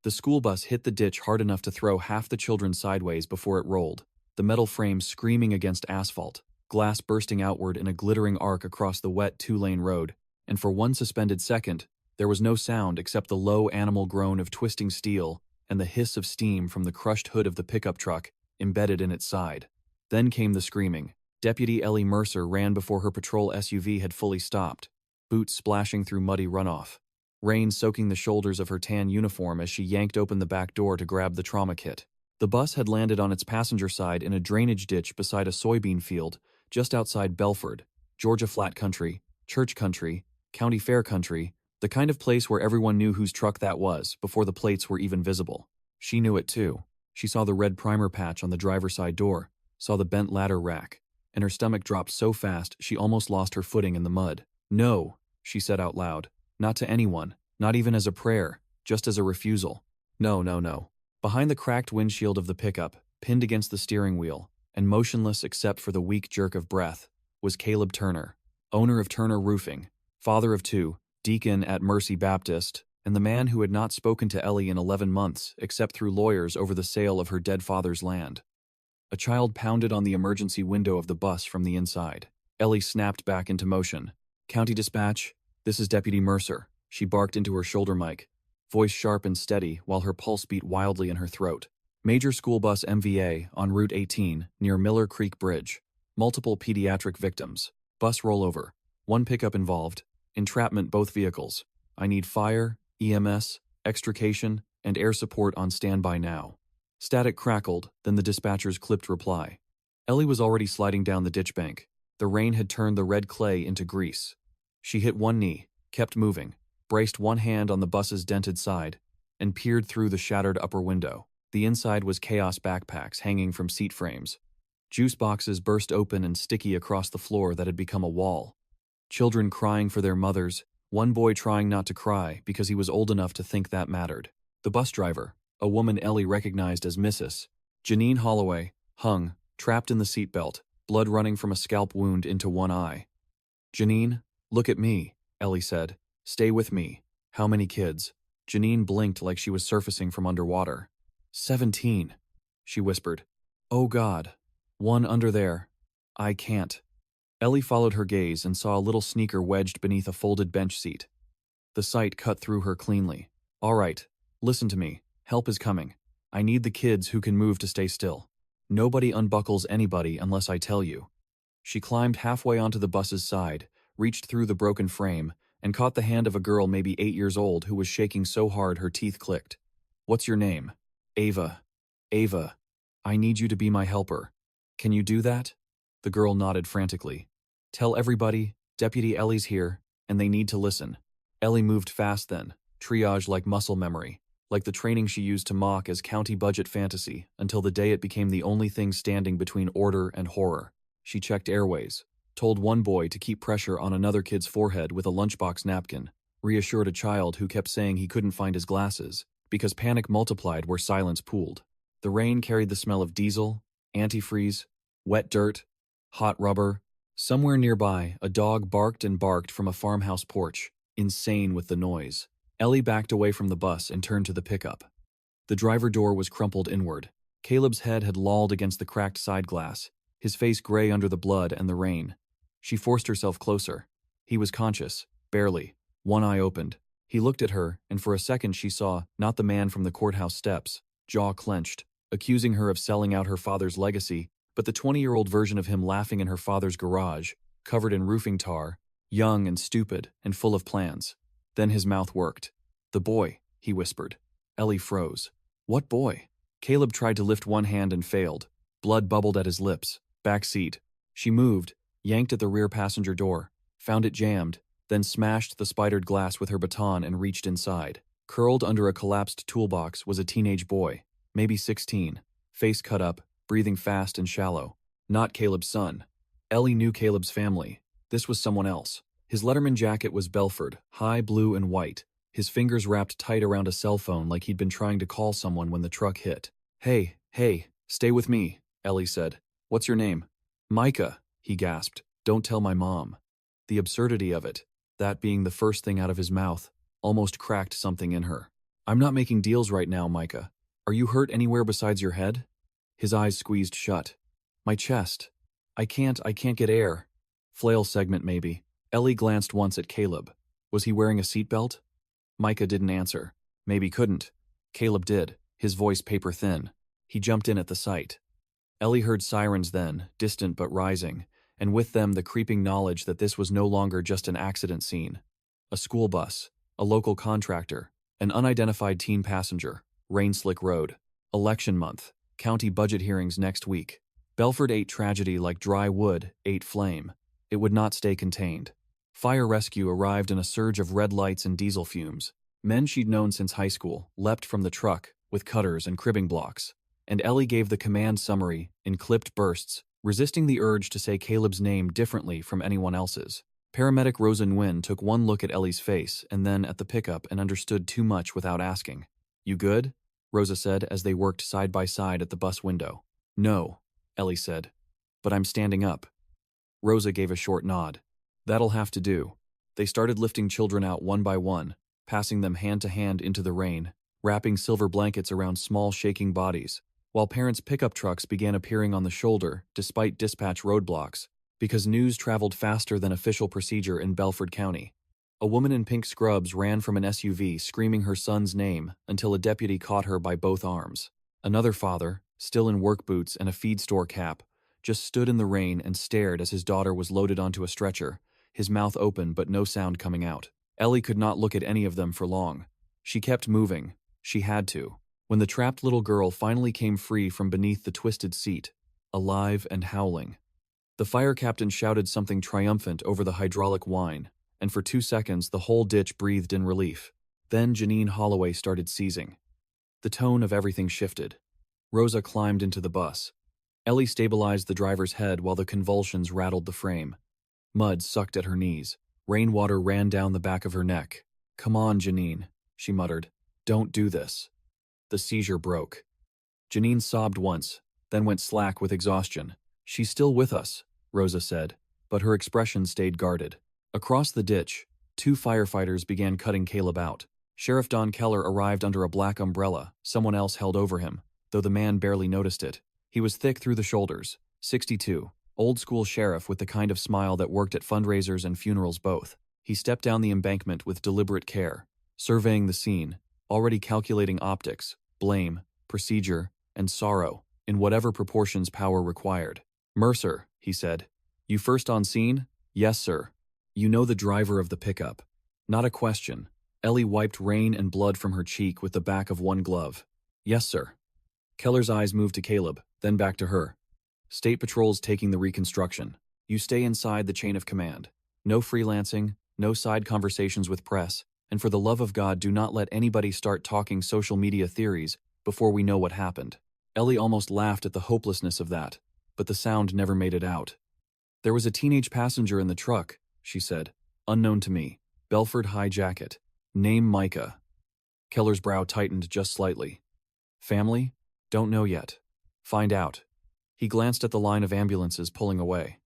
The school bus hit the ditch hard enough to throw half the children sideways before it rolled, the metal frame screaming against asphalt, glass bursting outward in a glittering arc across the wet two-lane road, and for one suspended second, there was no sound except the low animal groan of twisting steel and the hiss of steam from the crushed hood of the pickup truck embedded in its side. Then came the screaming. Deputy Ellie Mercer ran before her patrol SUV had fully stopped, boots splashing through muddy runoff, rain soaking the shoulders of her tan uniform as she yanked open the back door to grab the trauma kit. The bus had landed on its passenger side in a drainage ditch beside a soybean field just outside Belford, Georgia flat country, church country, county fair country, the kind of place where everyone knew whose truck that was before the plates were even visible. She knew it too. She saw the red primer patch on the driver's side door, saw the bent ladder rack, and her stomach dropped so fast she almost lost her footing in the mud. "No," she said out loud. Not to anyone, not even as a prayer, just as a refusal. No, no, no. Behind the cracked windshield of the pickup, pinned against the steering wheel, and motionless except for the weak jerk of breath, was Caleb Turner, owner of Turner Roofing, father of two, deacon at Mercy Baptist, and the man who had not spoken to Ellie in 11 months except through lawyers over the sale of her dead father's land. A child pounded on the emergency window of the bus from the inside. Ellie snapped back into motion. "County Dispatch, this is Deputy Mercer," she barked into her shoulder mic, voice sharp and steady while her pulse beat wildly in her throat. "Major school bus MVA on Route 18 near Miller Creek Bridge. Multiple pediatric victims. Bus rollover. One pickup involved. Entrapment both vehicles. I need fire, EMS, extrication, and air support on standby now." Static crackled, then the dispatcher's clipped reply. Ellie was already sliding down the ditch bank. The rain had turned the red clay into grease. She hit one knee, kept moving, braced one hand on the bus's dented side, and peered through the shattered upper window. The inside was chaos backpacks hanging from seat frames. Juice boxes burst open and sticky across the floor that had become a wall. Children crying for their mothers, one boy trying not to cry because he was old enough to think that mattered. The bus driver, a woman Ellie recognized as Mrs. Janine Holloway, hung, trapped in the seatbelt, blood running from a scalp wound into one eye. "Janine, look at me," Ellie said. "Stay with me. How many kids?" Janine blinked like she was surfacing from underwater. 17, she whispered. "Oh God. One under there. I can't." Ellie followed her gaze and saw a little sneaker wedged beneath a folded bench seat. The sight cut through her cleanly. "All right, listen to me. Help is coming. I need the kids who can move to stay still. Nobody unbuckles anybody unless I tell you." She climbed halfway onto the bus's side, reached through the broken frame, and caught the hand of a girl maybe 8 years old who was shaking so hard her teeth clicked. "What's your name?" "Ava. Ava. I need you to be my helper. Can you do that?" The girl nodded frantically. "Tell everybody, Deputy Ellie's here, and they need to listen." Ellie moved fast then, triage like muscle memory, like the training she used to mock as county budget fantasy until the day it became the only thing standing between order and horror. She checked airways, told one boy to keep pressure on another kid's forehead with a lunchbox napkin, reassured a child who kept saying he couldn't find his glasses, because panic multiplied where silence pooled. The rain carried the smell of diesel, antifreeze, wet dirt, hot rubber. Somewhere nearby, a dog barked and barked from a farmhouse porch, insane with the noise. Ellie backed away from the bus and turned to the pickup. The driver door was crumpled inward. Caleb's head had lolled against the cracked side glass, his face gray under the blood and the rain. She forced herself closer. He was conscious, barely, one eye opened. He looked at her, and for a second she saw, not the man from the courthouse steps, jaw clenched, accusing her of selling out her father's legacy, but the 20-year-old version of him laughing in her father's garage, covered in roofing tar, young and stupid and full of plans. Then his mouth worked. "The boy," he whispered. Ellie froze. "What boy?" Caleb tried to lift one hand and failed. Blood bubbled at his lips. Back seat. She moved, yanked at the rear passenger door, found it jammed, then smashed the spidered glass with her baton and reached inside. Curled under a collapsed toolbox was a teenage boy, maybe 16, face cut up, breathing fast and shallow. Not Caleb's son. Ellie knew Caleb's family. This was someone else. His Letterman jacket was Belford, high blue and white, his fingers wrapped tight around a cell phone like he'd been trying to call someone when the truck hit. Hey, stay with me," Ellie said. "What's your name?" "Micah," he gasped. "Don't tell my mom." The absurdity of it, that being the first thing out of his mouth, almost cracked something in her. I'm not making deals right now, Micah. Are you hurt anywhere besides your head? His eyes squeezed shut. My chest. I can't get air. Flail segment, maybe. Ellie glanced once at Caleb. Was he wearing a seatbelt? Micah didn't answer. Maybe couldn't. Caleb did, his voice paper thin. He jumped in at the sight. Ellie heard sirens then, distant but rising, and with them the creeping knowledge that this was no longer just an accident scene. A school bus, a local contractor, an unidentified teen passenger, rain-slick road, election month, county budget hearings next week. Belford ate tragedy like dry wood ate flame. It would not stay contained. Fire rescue arrived in a surge of red lights and diesel fumes. Men she'd known since high school leapt from the truck with cutters and cribbing blocks, and Ellie gave the command summary in clipped bursts, resisting the urge to say Caleb's name differently from anyone else's. Paramedic Rosa Nguyen took one look at Ellie's face and then at the pickup and understood too much without asking. You good? Rosa said as they worked side by side at the bus window. No, Ellie said. But I'm standing up. Rosa gave a short nod. That'll have to do. They started lifting children out one by one, passing them hand to hand into the rain, wrapping silver blankets around small shaking bodies, while parents' pickup trucks began appearing on the shoulder despite dispatch roadblocks, because news traveled faster than official procedure in Belford County. A woman in pink scrubs ran from an SUV screaming her son's name until a deputy caught her by both arms. Another father, still in work boots and a feed store cap, just stood in the rain and stared as his daughter was loaded onto a stretcher, his mouth open but no sound coming out. Ellie could not look at any of them for long. She kept moving. She had to. When the trapped little girl finally came free from beneath the twisted seat, alive and howling. The fire captain shouted something triumphant over the hydraulic whine, and for 2 seconds the whole ditch breathed in relief. Then Janine Holloway started seizing. The tone of everything shifted. Rosa climbed into the bus. Ellie stabilized the driver's head while the convulsions rattled the frame. Mud sucked at her knees. Rainwater ran down the back of her neck. Come on, Janine, she muttered. Don't do this. The seizure broke. Janine sobbed once, then went slack with exhaustion. She's still with us, Rosa said, but her expression stayed guarded. Across the ditch, 2 firefighters began cutting Caleb out. Sheriff Don Keller arrived under a black umbrella someone else held over him, though the man barely noticed it. He was thick through the shoulders, 62, old-school sheriff with the kind of smile that worked at fundraisers and funerals both. He stepped down the embankment with deliberate care, surveying the scene, already calculating optics, blame, procedure, and sorrow, in whatever proportions power required. Mercer, he said. You first on scene? Yes, sir. You know the driver of the pickup. Not a question. Ellie wiped rain and blood from her cheek with the back of one glove. Yes, sir. Keller's eyes moved to Caleb, then back to her. State Patrol's taking the reconstruction. You stay inside the chain of command. No freelancing, no side conversations with press, and for the love of God, do not let anybody start talking social media theories before we know what happened. Ellie almost laughed at the hopelessness of that, but the sound never made it out. There was a teenage passenger in the truck, she said, unknown to me. Belford high jacket. Name Micah. Keller's brow tightened just slightly. Family? Don't know yet. Find out. He glanced at the line of ambulances pulling away.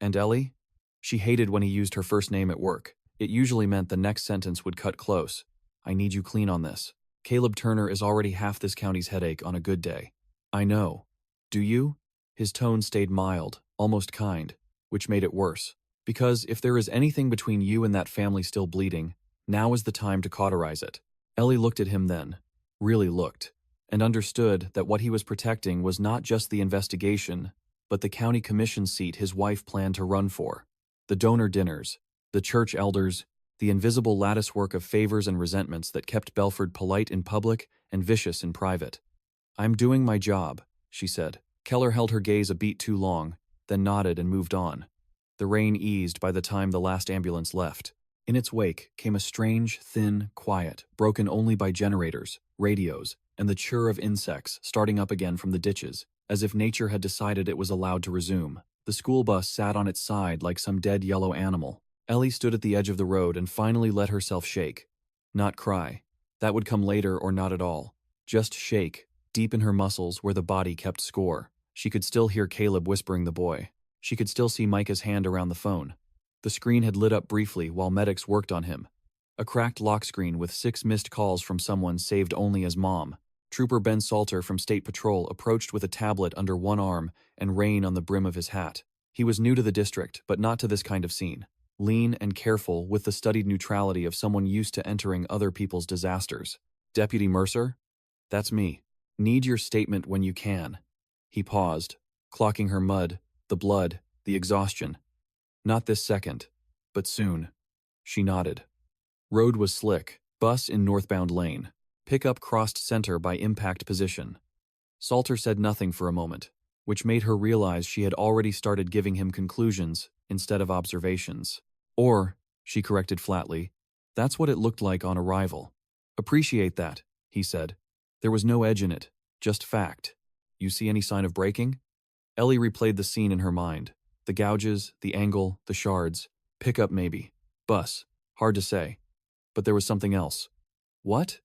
And Ellie? She hated when he used her first name at work. It usually meant the next sentence would cut close. I need you clean on this. Caleb Turner is already half this county's headache on a good day. I know. Do you? His tone stayed mild, almost kind, which made it worse. Because if there is anything between you and that family still bleeding, now is the time to cauterize it. Ellie looked at him then, really looked, and understood that what he was protecting was not just the investigation, but the county commission seat his wife planned to run for. The donor dinners, the church elders, the invisible latticework of favors and resentments that kept Belford polite in public and vicious in private. I'm doing my job, she said. Keller held her gaze a beat too long, then nodded and moved on. The rain eased by the time the last ambulance left. In its wake came a strange, thin quiet, broken only by generators, radios, and the chirr of insects starting up again from the ditches, as if nature had decided it was allowed to resume. The school bus sat on its side like some dead yellow animal. Ellie stood at the edge of the road and finally let herself shake. Not cry. That would come later or not at all. Just shake, deep in her muscles where the body kept score. She could still hear Caleb whispering the boy. She could still see Micah's hand around the phone. The screen had lit up briefly while medics worked on him. A cracked lock screen with 6 missed calls from someone saved only as mom. Trooper Ben Salter from State Patrol approached with a tablet under one arm and rain on the brim of his hat. He was new to the district, but not to this kind of scene. Lean and careful with the studied neutrality of someone used to entering other people's disasters. Deputy Mercer? That's me. Need your statement when you can. He paused, clocking her mud, the blood, the exhaustion. Not this second, but soon. She nodded. Road was slick, bus in northbound lane. Pickup crossed center by impact position. Salter said nothing for a moment, which made her realize she had already started giving him conclusions instead of observations. Or, she corrected flatly, that's what it looked like on arrival. Appreciate that, he said. There was no edge in it, just fact. You see any sign of breaking? Ellie replayed the scene in her mind. The gouges, the angle, the shards. Pickup maybe. Bus. Hard to say. But there was something else. What?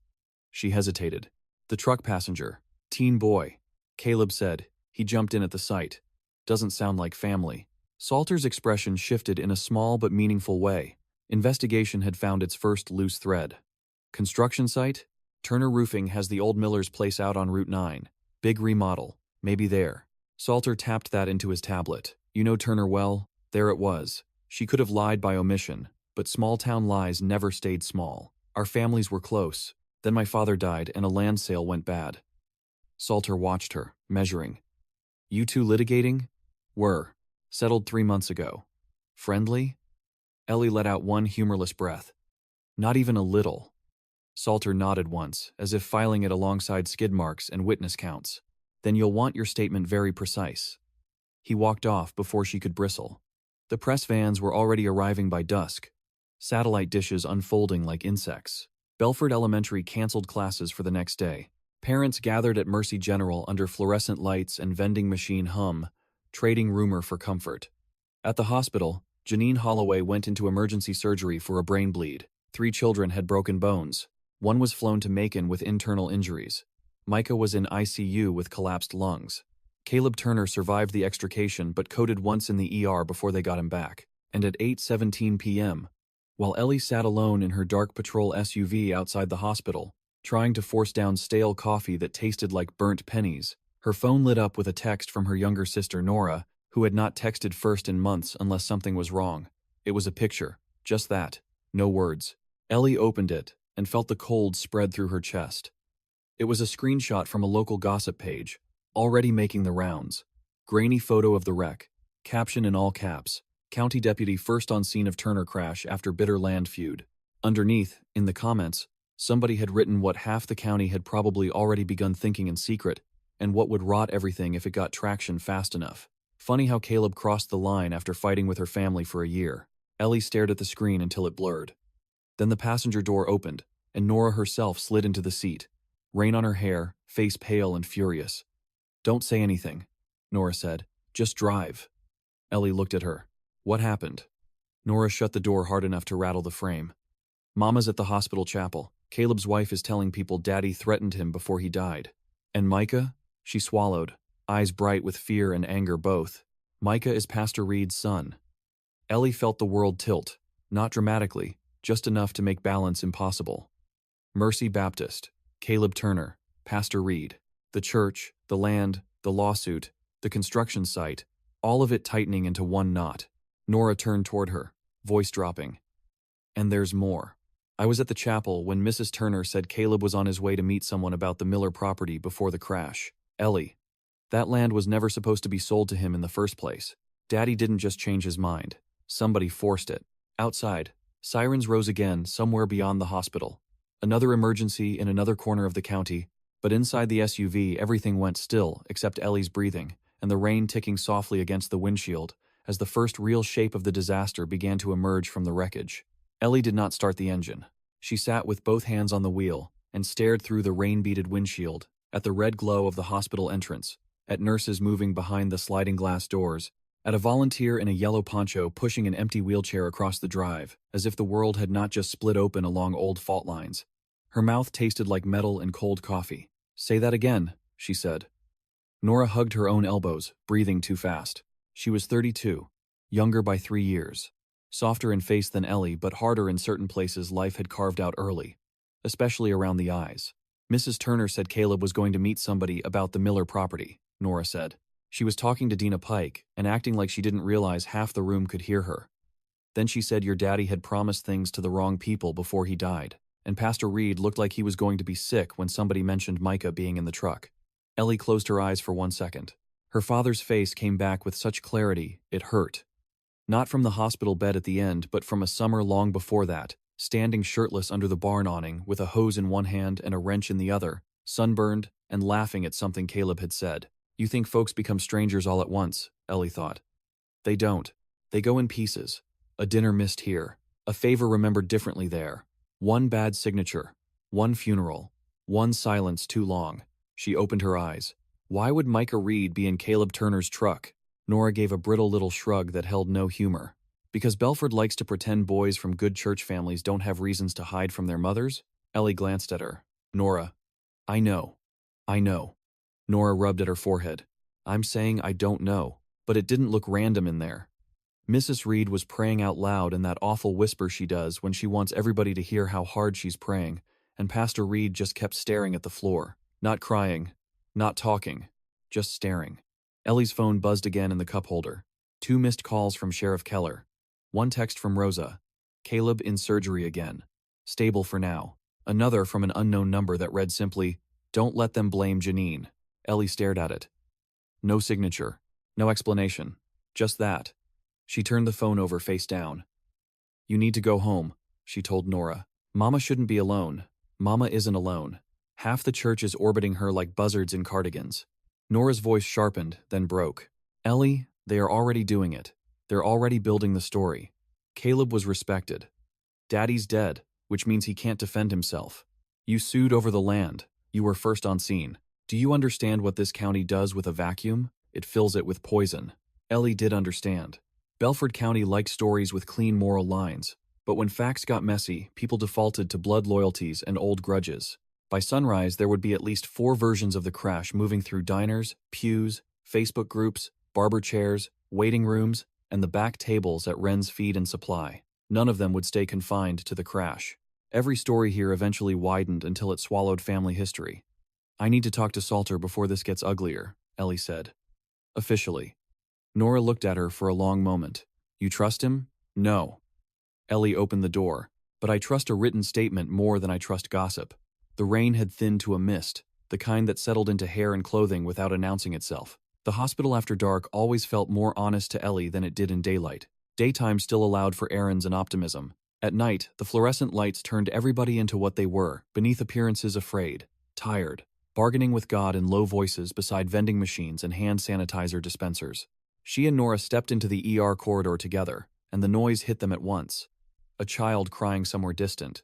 She hesitated. The truck passenger. Teen boy. Caleb said. He jumped in at the sight. Doesn't sound like family. Salter's expression shifted in a small but meaningful way. Investigation had found its first loose thread. Construction site? Turner Roofing has the old Miller's place out on Route 9. Big remodel. Maybe there. Salter tapped that into his tablet. You know Turner well? There it was. She could have lied by omission, but small-town lies never stayed small. Our families were close. Then my father died and a land sale went bad. Salter watched her, measuring. You two litigating? Were. Settled 3 months ago. Friendly? Ellie let out one humorless breath. Not even a little. Salter nodded once, as if filing it alongside skid marks and witness counts. Then you'll want your statement very precise. He walked off before she could bristle. The press vans were already arriving by dusk, satellite dishes unfolding like insects. Belford Elementary canceled classes for the next day. Parents gathered at Mercy General under fluorescent lights and vending machine hum, trading rumor for comfort. At the hospital, Janine Holloway went into emergency surgery for a brain bleed. 3 children had broken bones. One was flown to Macon with internal injuries. Micah was in ICU with collapsed lungs. Caleb Turner survived the extrication but coded once in the ER before they got him back. And at 8:17 p.m., while Ellie sat alone in her dark patrol SUV outside the hospital, trying to force down stale coffee that tasted like burnt pennies, her phone lit up with a text from her younger sister Nora, who had not texted first in months unless something was wrong. It was a picture. Just that. No words. Ellie opened it and felt the cold spread through her chest. It was a screenshot from a local gossip page, already making the rounds. Grainy photo of the wreck. Caption in all caps. County deputy first on scene of Turner crash after bitter land feud. Underneath, in the comments, somebody had written what half the county had probably already begun thinking in secret, and what would rot everything if it got traction fast enough. Funny how Caleb crossed the line after fighting with her family for a year. Ellie stared at the screen until it blurred. Then the passenger door opened, and Nora herself slid into the seat. Rain on her hair, face pale and furious. Don't say anything, Nora said. Just drive. Ellie looked at her. What happened? Nora shut the door hard enough to rattle the frame. Mama's at the hospital chapel. Caleb's wife is telling people Daddy threatened him before he died. And Micah? She swallowed, eyes bright with fear and anger both. Micah is Pastor Reed's son. Ellie felt the world tilt, not dramatically, just enough to make balance impossible. Mercy Baptist, Caleb Turner, Pastor Reed. The church, the land, the lawsuit, the construction site, all of it tightening into one knot. Nora turned toward her, voice dropping. And there's more. I was at the chapel when Mrs. Turner said Caleb was on his way to meet someone about the Miller property before the crash. Ellie. That land was never supposed to be sold to him in the first place. Daddy didn't just change his mind. Somebody forced it. Outside, sirens rose again somewhere beyond the hospital. Another emergency in another corner of the county, but inside the SUV everything went still except Ellie's breathing and the rain ticking softly against the windshield as the first real shape of the disaster began to emerge from the wreckage. Ellie did not start the engine. She sat with both hands on the wheel and stared through the rain-beaded windshield at the red glow of the hospital entrance, at nurses moving behind the sliding glass doors, at a volunteer in a yellow poncho pushing an empty wheelchair across the drive, as if the world had not just split open along old fault lines. Her mouth tasted like metal and cold coffee. Say that again, she said. Nora hugged her own elbows, breathing too fast. She was 32, younger by 3 years. Softer in face than Ellie, but harder in certain places life had carved out early, especially around the eyes. Mrs. Turner said Caleb was going to meet somebody about the Miller property, Nora said. She was talking to Dina Pike and acting like she didn't realize half the room could hear her. Then she said your daddy had promised things to the wrong people before he died, and Pastor Reed looked like he was going to be sick when somebody mentioned Micah being in the truck. Ellie closed her eyes for 1 second. Her father's face came back with such clarity, it hurt. Not from the hospital bed at the end, but from a summer long before that, standing shirtless under the barn awning with a hose in one hand and a wrench in the other, sunburned and laughing at something Caleb had said. You think folks become strangers all at once, Ellie thought. They don't. They go in pieces. A dinner missed here. A favor remembered differently there. One bad signature. One funeral. One silence too long. She opened her eyes. Why would Micah Reed be in Caleb Turner's truck? Nora gave a brittle little shrug that held no humor. Because Belford likes to pretend boys from good church families don't have reasons to hide from their mothers? Ellie glanced at her. Nora. I know. I know. Nora rubbed at her forehead. I'm saying I don't know, but it didn't look random in there. Mrs. Reed was praying out loud in that awful whisper she does when she wants everybody to hear how hard she's praying, and Pastor Reed just kept staring at the floor. Not crying, not talking, just staring. Ellie's phone buzzed again in the cup holder. 2 missed calls from Sheriff Keller. 1 text from Rosa. Caleb in surgery again. Stable for now. Another from an unknown number that read simply, Don't let them blame Janine. Ellie stared at it. No signature. No explanation. Just that. She turned the phone over face down. You need to go home, she told Nora. Mama shouldn't be alone. Mama isn't alone. Half the church is orbiting her like buzzards in cardigans. Nora's voice sharpened, then broke. Ellie, they are already doing it. They're already building the story. Caleb was respected. Daddy's dead, which means he can't defend himself. You sued over the land. You were first on scene. Do you understand what this county does with a vacuum? It fills it with poison. Ellie did understand. Belford County liked stories with clean moral lines, but when facts got messy, people defaulted to blood loyalties and old grudges. By sunrise, there would be at least 4 versions of the crash moving through diners, pews, Facebook groups, barber chairs, waiting rooms, and the back tables at Wren's Feed and Supply. None of them would stay confined to the crash. Every story here eventually widened until it swallowed family history. I need to talk to Salter before this gets uglier, Ellie said. Officially. Nora looked at her for a long moment. You trust him? No. Ellie opened the door. But I trust a written statement more than I trust gossip. The rain had thinned to a mist, the kind that settled into hair and clothing without announcing itself. The hospital after dark always felt more honest to Ellie than it did in daylight. Daytime still allowed for errands and optimism. At night, the fluorescent lights turned everybody into what they were, beneath appearances afraid, tired, bargaining with God in low voices beside vending machines and hand sanitizer dispensers. She and Nora stepped into the ER corridor together, and the noise hit them at once. A child crying somewhere distant.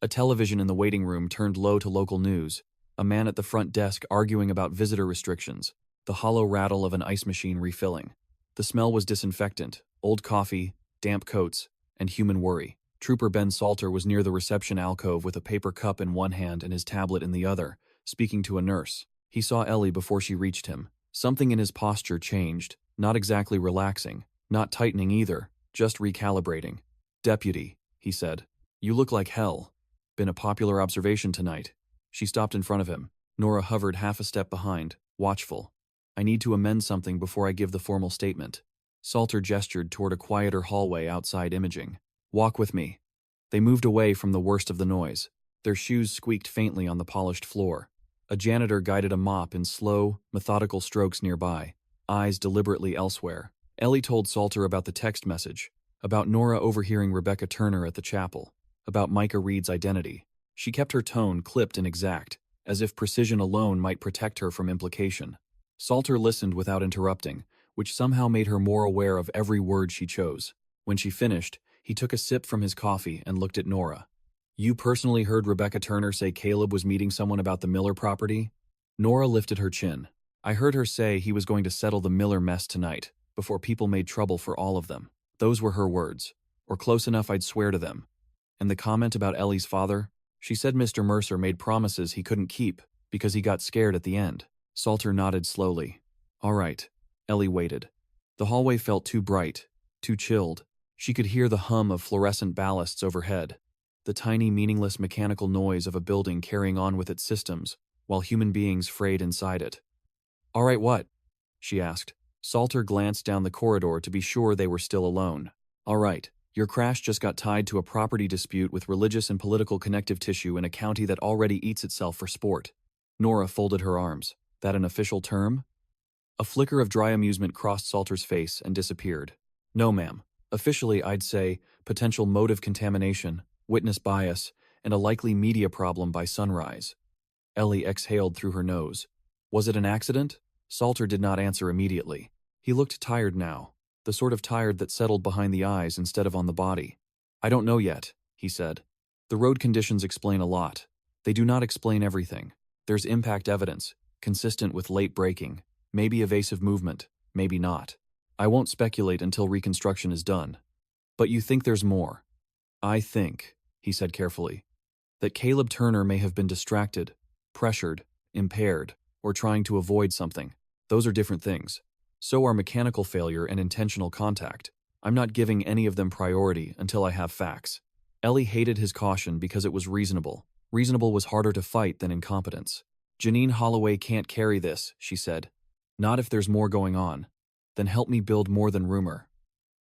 A television in the waiting room turned low to local news. A man at the front desk arguing about visitor restrictions. The hollow rattle of an ice machine refilling. The smell was disinfectant, old coffee, damp coats, and human worry. Trooper Ben Salter was near the reception alcove with a paper cup in one hand and his tablet in the other, speaking to a nurse. He saw Ellie before she reached him. Something in his posture changed, not exactly relaxing, not tightening either, just recalibrating. Deputy, he said. You look like hell. Been a popular observation tonight. She stopped in front of him. Nora hovered half a step behind, watchful. I need to amend something before I give the formal statement. Salter gestured toward a quieter hallway outside imaging. Walk with me. They moved away from the worst of the noise. Their shoes squeaked faintly on the polished floor. A janitor guided a mop in slow, methodical strokes nearby, eyes deliberately elsewhere. Ellie told Salter about the text message, about Nora overhearing Rebecca Turner at the chapel, about Micah Reed's identity. She kept her tone clipped and exact, as if precision alone might protect her from implication. Salter listened without interrupting, which somehow made her more aware of every word she chose. When she finished, he took a sip from his coffee and looked at Nora. You personally heard Rebecca Turner say Caleb was meeting someone about the Miller property? Nora lifted her chin. I heard her say he was going to settle the Miller mess tonight, before people made trouble for all of them. Those were her words, or close enough I'd swear to them. And the comment about Ellie's father? She said Mr. Mercer made promises he couldn't keep because he got scared at the end. Salter nodded slowly. All right. Ellie waited. The hallway felt too bright, too chilled, She could hear the hum of fluorescent ballasts overhead, the tiny meaningless mechanical noise of a building carrying on with its systems, while human beings frayed inside it. "All right, what?" she asked. Salter glanced down the corridor to be sure they were still alone. "All right, your crash just got tied to a property dispute with religious and political connective tissue in a county that already eats itself for sport." Nora folded her arms. "That an official term?" A flicker of dry amusement crossed Salter's face and disappeared. "No, ma'am. Officially, I'd say potential motive contamination, witness bias, and a likely media problem by sunrise." Ellie exhaled through her nose. "Was it an accident?" Salter did not answer immediately. He looked tired now, the sort of tired that settled behind the eyes instead of on the body. "I don't know yet," he said. "The road conditions explain a lot. They do not explain everything. There's impact evidence, consistent with late braking, maybe evasive movement, maybe not. I won't speculate until reconstruction is done. But you think there's more?" "I think," he said carefully, "that Caleb Turner may have been distracted, pressured, impaired, or trying to avoid something. Those are different things. So are mechanical failure and intentional contact. I'm not giving any of them priority until I have facts." Ellie hated his caution because it was reasonable. Reasonable was harder to fight than incompetence. "Janine Holloway can't carry this," she said. "Not if there's more going on. Then help me build more than rumor."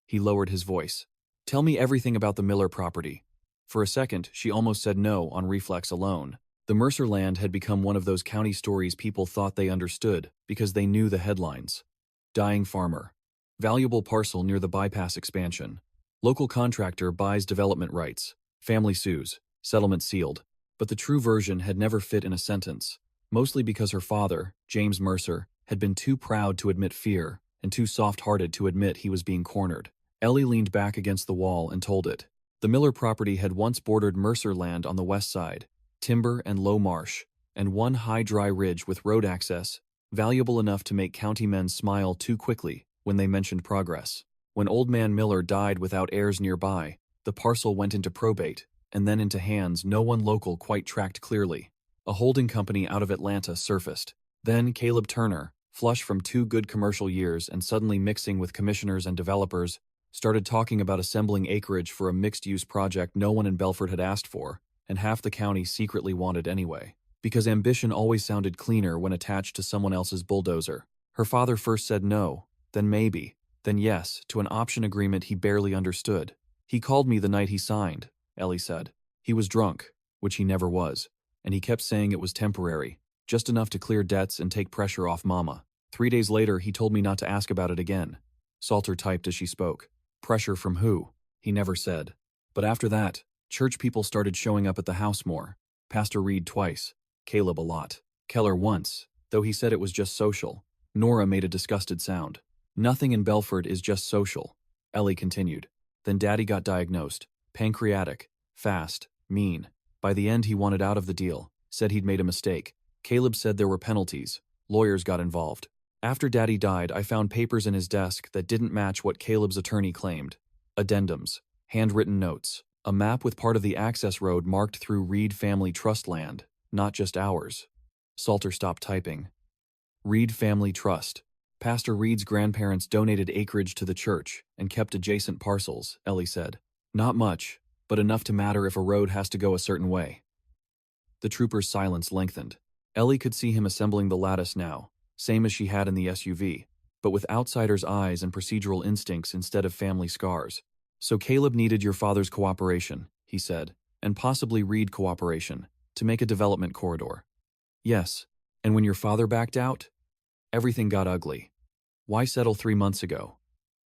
He lowered his voice. "Tell me everything about the Miller property." For a second, she almost said no on reflex alone. The Mercer land had become one of those county stories people thought they understood because they knew the headlines. Dying farmer. Valuable parcel near the bypass expansion. Local contractor buys development rights. Family sues. Settlement sealed. But the true version had never fit in a sentence, mostly because her father, James Mercer, had been too proud to admit fear and too soft-hearted to admit he was being cornered. Ellie leaned back against the wall and told it. The Miller property had once bordered Mercer land on the west side, timber and low marsh, and one high dry ridge with road access, valuable enough to make county men smile too quickly when they mentioned progress. When Old Man Miller died without heirs nearby, the parcel went into probate, and then into hands no one local quite tracked clearly. A holding company out of Atlanta surfaced. Then Caleb Turner, flush from 2 good commercial years and suddenly mixing with commissioners and developers, started talking about assembling acreage for a mixed-use project no one in Belford had asked for, and half the county secretly wanted anyway. Because ambition always sounded cleaner when attached to someone else's bulldozer. Her father first said no, then maybe, then yes, to an option agreement he barely understood. "He called me the night he signed," Ellie said. "He was drunk, which he never was, and he kept saying it was temporary, just enough to clear debts and take pressure off Mama. 3 days later, he told me not to ask about it again." Salter typed as she spoke. "Pressure from who?" He never said. But after that, church people started showing up at the house more. Pastor Reed twice, Caleb a lot, Keller once, though he said it was just social. Nora made a disgusted sound. "Nothing in Belford is just social," Ellie continued. "Then Daddy got diagnosed. Pancreatic. Fast. Mean. By the end he wanted out of the deal. Said he'd made a mistake. Caleb said there were penalties. Lawyers got involved. After Daddy died, I found papers in his desk that didn't match what Caleb's attorney claimed. Addendums. Handwritten notes. A map with part of the access road marked through Reed family trust land, not just ours." Salter stopped typing. "Reed Family Trust. Pastor Reed's grandparents donated acreage to the church and kept adjacent parcels," Ellie said. "Not much, but enough to matter if a road has to go a certain way." The trooper's silence lengthened. Ellie could see him assembling the lattice now, same as she had in the SUV, but with outsider's eyes and procedural instincts instead of family scars. "So Caleb needed your father's cooperation," he said, "and possibly Reed cooperation, to make a development corridor." "Yes, and when your father backed out, everything got ugly." "Why settle 3 months ago?"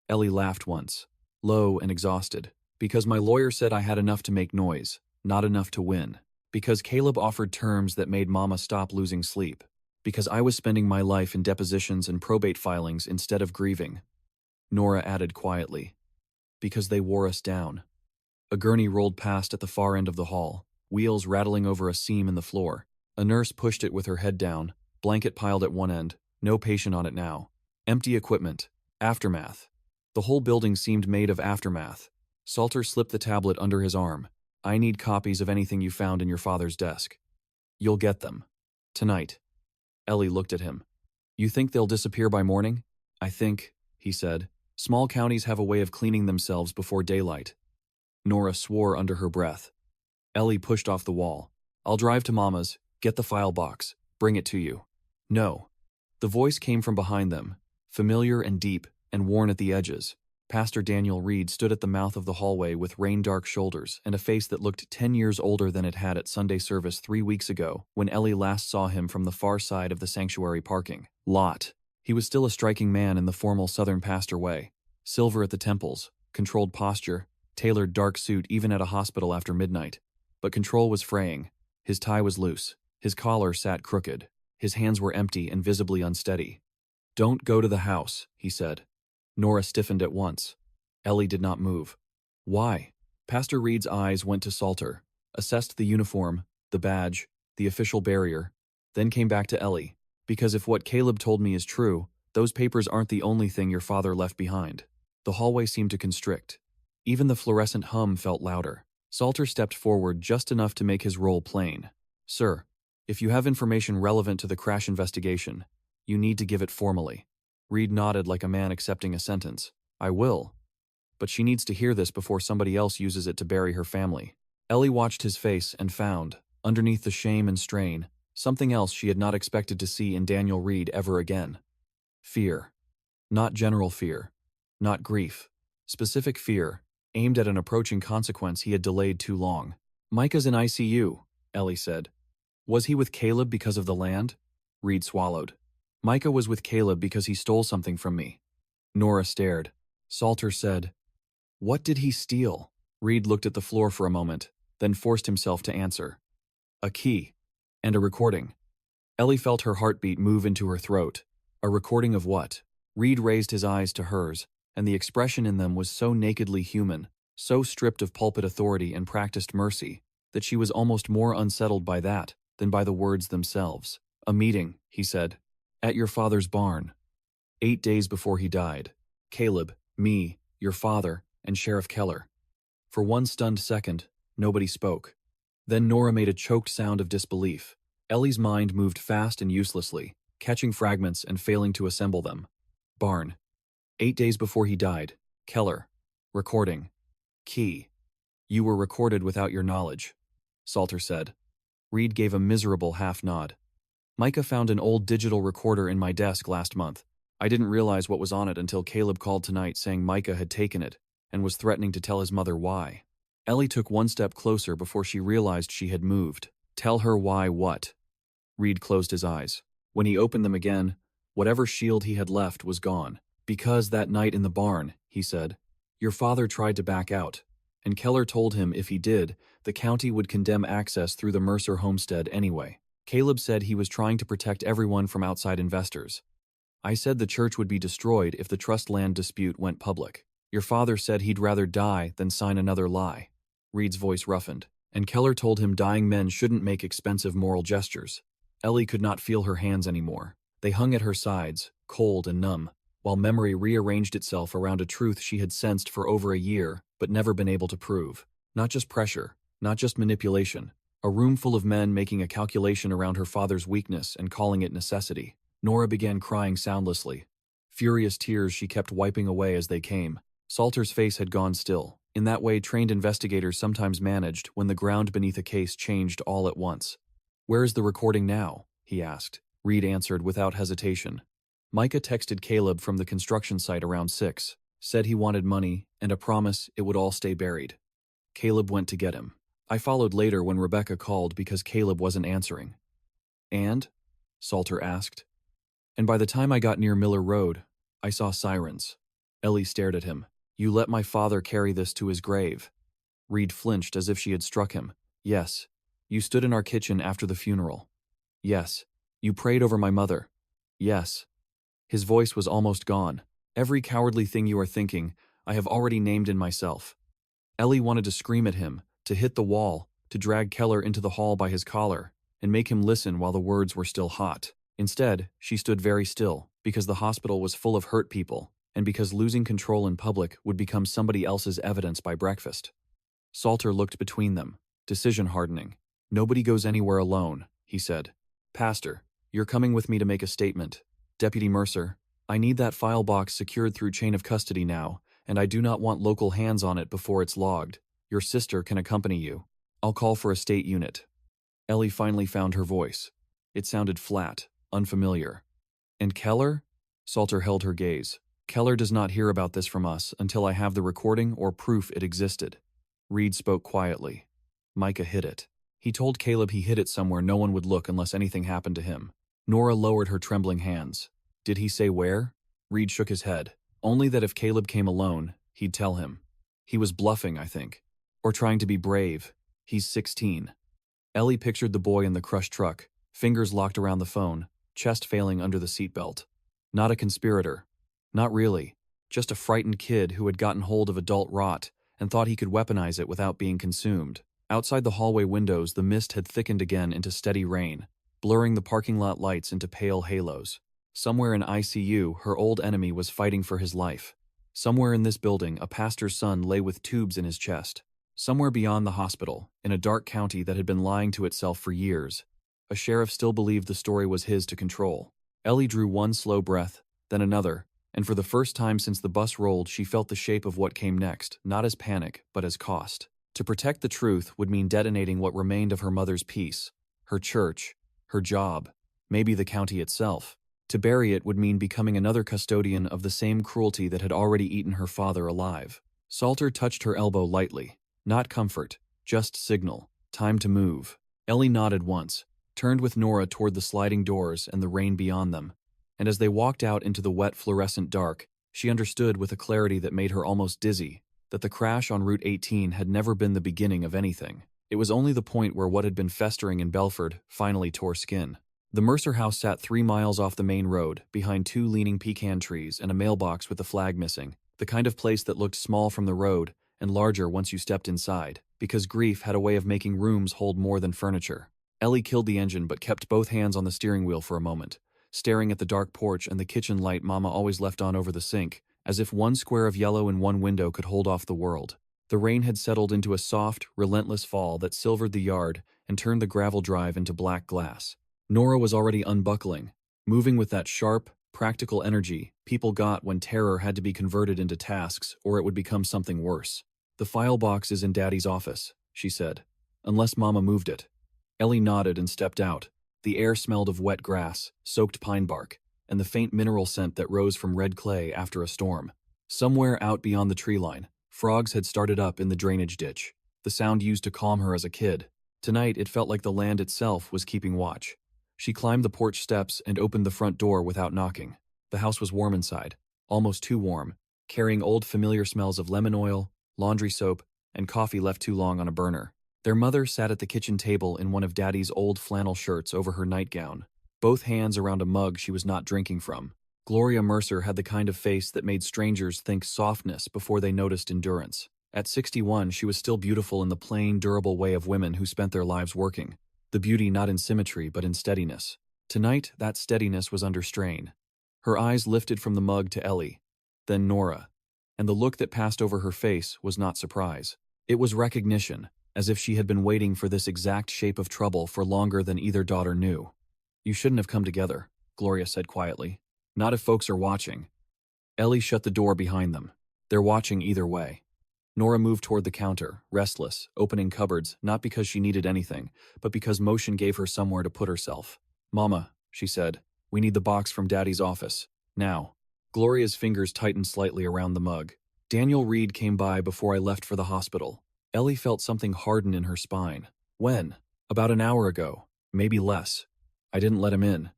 Ellie laughed once, low and exhausted. "Because my lawyer said I had enough to make noise, not enough to win. Because Caleb offered terms that made Mama stop losing sleep. Because I was spending my life in depositions and probate filings instead of grieving." Nora added quietly. "Because they wore us down." A gurney rolled past at the far end of the hall, wheels rattling over a seam in the floor. A nurse pushed it with her head down, blanket piled at one end, no patient on it now. Empty equipment. Aftermath. The whole building seemed made of aftermath. Salter slipped the tablet under his arm. "I need copies of anything you found in your father's desk." "You'll get them. Tonight." Ellie looked at him. "You think they'll disappear by morning?" "I think," he said, Small counties have a way of cleaning themselves before daylight. Nora swore under her breath. Ellie pushed off the wall. I'll drive to Mama's, get the file box, bring it to you. No. The voice came from behind them, familiar and deep and worn at the edges. Pastor Daniel Reed stood at the mouth of the hallway with rain-dark shoulders and a face that looked 10 years older than it had at Sunday service 3 weeks ago when Ellie last saw him from the far side of the sanctuary parking lot. He was still a striking man in the formal Southern pastor way. Silver at the temples, controlled posture, tailored dark suit even at a hospital after midnight. But control was fraying. His tie was loose. His collar sat crooked. His hands were empty and visibly unsteady. Don't go to the house, he said. Nora stiffened at once. Ellie did not move. Why? Pastor Reed's eyes went to Salter, assessed the uniform, the badge, the official barrier, then came back to Ellie. Because if what Caleb told me is true, those papers aren't the only thing your father left behind. The hallway seemed to constrict. Even the fluorescent hum felt louder. Salter stepped forward just enough to make his role plain. Sir, if you have information relevant to the crash investigation, you need to give it formally. Reed nodded like a man accepting a sentence. I will. But she needs to hear this before somebody else uses it to bury her family. Ellie watched his face and found, underneath the shame and strain, something else she had not expected to see in Daniel Reed ever again. Fear. Not general fear. Not grief. Specific fear, aimed at an approaching consequence he had delayed too long. Micah's in ICU, Ellie said. Was he with Caleb because of the land? Reed swallowed. Micah was with Caleb because he stole something from me. Nora stared. Salter said, What did he steal? Reed looked at the floor for a moment, then forced himself to answer. A key. And a recording. Ellie felt her heartbeat move into her throat. A recording of what? Reed raised his eyes to hers, and the expression in them was so nakedly human, so stripped of pulpit authority and practiced mercy, that she was almost more unsettled by that than by the words themselves. A meeting, he said. At your father's barn. 8 days before he died. Caleb, me, your father, and Sheriff Keller. For one stunned second, nobody spoke. Then Nora made a choked sound of disbelief. Ellie's mind moved fast and uselessly, catching fragments and failing to assemble them. Barn. 8 days before he died. Keller. Recording. Key. You were recorded without your knowledge, Salter said. Reed gave a miserable half-nod. Micah found an old digital recorder in my desk last month. I didn't realize what was on it until Caleb called tonight saying Micah had taken it and was threatening to tell his mother why. Ellie took one step closer before she realized she had moved. Tell her why what? Reed closed his eyes. When he opened them again, whatever shield he had left was gone. Because that night in the barn, he said, your father tried to back out, and Keller told him if he did, the county would condemn access through the Mercer homestead anyway. Caleb said he was trying to protect everyone from outside investors. I said the church would be destroyed if the trust land dispute went public. Your father said he'd rather die than sign another lie. Reed's voice roughened, and Keller told him dying men shouldn't make expensive moral gestures. Ellie could not feel her hands anymore. They hung at her sides, cold and numb, while memory rearranged itself around a truth she had sensed for over a year but never been able to prove. Not just pressure, not just manipulation. A room full of men making a calculation around her father's weakness and calling it necessity. Nora began crying soundlessly. Furious tears she kept wiping away as they came. Salter's face had gone still. In that way trained investigators sometimes managed when the ground beneath a case changed all at once. Where is the recording now? He asked. Reed answered without hesitation. Micah texted Caleb from the construction site around 6, said he wanted money and a promise it would all stay buried. Caleb went to get him. I followed later when Rebecca called because Caleb wasn't answering. And? Salter asked. And by the time I got near Miller Road, I saw sirens. Ellie stared at him. You let my father carry this to his grave. Reed flinched as if she had struck him. Yes. You stood in our kitchen after the funeral. Yes. You prayed over my mother. Yes. His voice was almost gone. Every cowardly thing you are thinking, I have already named in myself. Ellie wanted to scream at him, to hit the wall, to drag Keller into the hall by his collar, and make him listen while the words were still hot. Instead, she stood very still, because the hospital was full of hurt people, and because losing control in public would become somebody else's evidence by breakfast. Salter looked between them, decision hardening. Nobody goes anywhere alone, he said. Pastor, you're coming with me to make a statement. Deputy Mercer, I need that file box secured through chain of custody now, and I do not want local hands on it before it's logged. Your sister can accompany you. I'll call for a state unit. Ellie finally found her voice. It sounded flat, unfamiliar. And Keller? Salter held her gaze. Keller does not hear about this from us until I have the recording or proof it existed. Reed spoke quietly. Micah hid it. He told Caleb he hid it somewhere no one would look unless anything happened to him. Nora lowered her trembling hands. Did he say where? Reed shook his head. Only that if Caleb came alone, he'd tell him. He was bluffing, I think. Or trying to be brave. He's 16. Ellie pictured the boy in the crushed truck, fingers locked around the phone, chest failing under the seatbelt. Not a conspirator. Not really. Just a frightened kid who had gotten hold of adult rot and thought he could weaponize it without being consumed. Outside the hallway windows, the mist had thickened again into steady rain, blurring the parking lot lights into pale halos. Somewhere in ICU, her old enemy was fighting for his life. Somewhere in this building, a pastor's son lay with tubes in his chest. Somewhere beyond the hospital, in a dark county that had been lying to itself for years, a sheriff still believed the story was his to control. Ellie drew one slow breath, then another, and for the first time since the bus rolled, she felt the shape of what came next, not as panic, but as cost. To protect the truth would mean detonating what remained of her mother's peace, her church, her job, maybe the county itself. To bury it would mean becoming another custodian of the same cruelty that had already eaten her father alive. Salter touched her elbow lightly. Not comfort, just signal. Time to move. Ellie nodded once, turned with Nora toward the sliding doors and the rain beyond them, and as they walked out into the wet fluorescent dark, she understood with a clarity that made her almost dizzy that the crash on Route 18 had never been the beginning of anything. It was only the point where what had been festering in Belford finally tore skin. The Mercer house sat 3 miles off the main road, behind 2 leaning pecan trees and a mailbox with the flag missing, the kind of place that looked small from the road and larger once you stepped inside, because grief had a way of making rooms hold more than furniture. Ellie killed the engine but kept both hands on the steering wheel for a moment, staring at the dark porch and the kitchen light Mama always left on over the sink, as if one square of yellow in one window could hold off the world. The rain had settled into a soft, relentless fall that silvered the yard and turned the gravel drive into black glass. Nora was already unbuckling, moving with that sharp, practical energy people got when terror had to be converted into tasks or it would become something worse. The file box is in Daddy's office, she said, unless Mama moved it. Ellie nodded and stepped out. The air smelled of wet grass, soaked pine bark, and the faint mineral scent that rose from red clay after a storm. Somewhere out beyond the tree line, frogs had started up in the drainage ditch, the sound used to calm her as a kid. Tonight it felt like the land itself was keeping watch. She climbed the porch steps and opened the front door without knocking. The house was warm inside, almost too warm, carrying old familiar smells of lemon oil, laundry soap, and coffee left too long on a burner. Their mother sat at the kitchen table in one of Daddy's old flannel shirts over her nightgown, both hands around a mug she was not drinking from. Gloria Mercer had the kind of face that made strangers think softness before they noticed endurance. At 61, she was still beautiful in the plain, durable way of women who spent their lives working. The beauty not in symmetry, but in steadiness. Tonight, that steadiness was under strain. Her eyes lifted from the mug to Ellie, then Nora, and the look that passed over her face was not surprise. It was recognition, as if she had been waiting for this exact shape of trouble for longer than either daughter knew. You shouldn't have come together, Gloria said quietly. Not if folks are watching. Ellie shut the door behind them. They're watching either way. Nora moved toward the counter, restless, opening cupboards, not because she needed anything, but because motion gave her somewhere to put herself. Mama, she said, we need the box from Daddy's office. Now. Gloria's fingers tightened slightly around the mug. Daniel Reed came by before I left for the hospital. Ellie felt something harden in her spine. When? About an hour ago. Maybe less. I didn't let him in.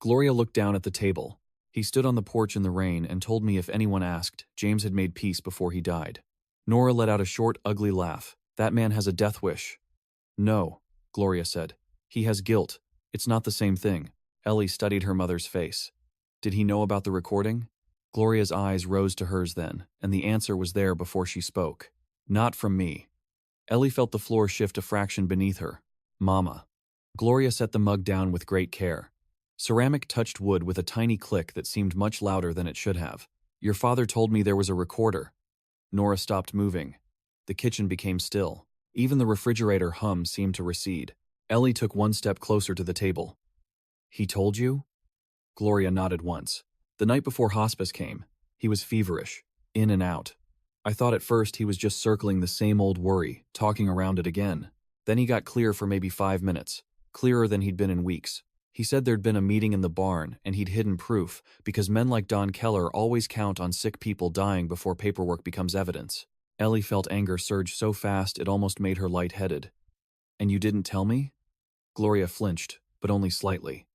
Gloria looked down at the table. He stood on the porch in the rain and told me if anyone asked, James had made peace before he died. Nora let out a short, ugly laugh. That man has a death wish. No, Gloria said. He has guilt. It's not the same thing. Ellie studied her mother's face. Did he know about the recording? Gloria's eyes rose to hers then, and the answer was there before she spoke. Not from me. Ellie felt the floor shift a fraction beneath her. Mama. Gloria set the mug down with great care. Ceramic touched wood with a tiny click that seemed much louder than it should have. Your father told me there was a recorder. Nora stopped moving. The kitchen became still. Even the refrigerator hum seemed to recede. Ellie took one step closer to the table. He told you? Gloria nodded once. The night before hospice came, he was feverish, in and out. I thought at first he was just circling the same old worry, talking around it again. Then he got clear for maybe 5 minutes, clearer than he'd been in weeks. He said there'd been a meeting in the barn and he'd hidden proof because men like Don Keller always count on sick people dying before paperwork becomes evidence. Ellie felt anger surge so fast it almost made her lightheaded. "And you didn't tell me?" Gloria flinched, but only slightly.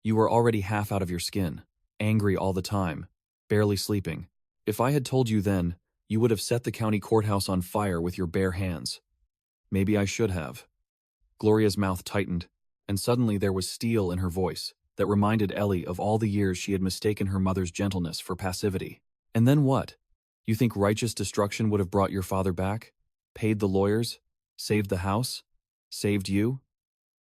"You were already half out of your skin, angry all the time, barely sleeping. If I had told you then, you would have set the county courthouse on fire with your bare hands." "Maybe I should have." Gloria's mouth tightened, and suddenly there was steel in her voice that reminded Ellie of all the years she had mistaken her mother's gentleness for passivity. "And then what? You think righteous destruction would have brought your father back? Paid the lawyers? Saved the house? Saved you?"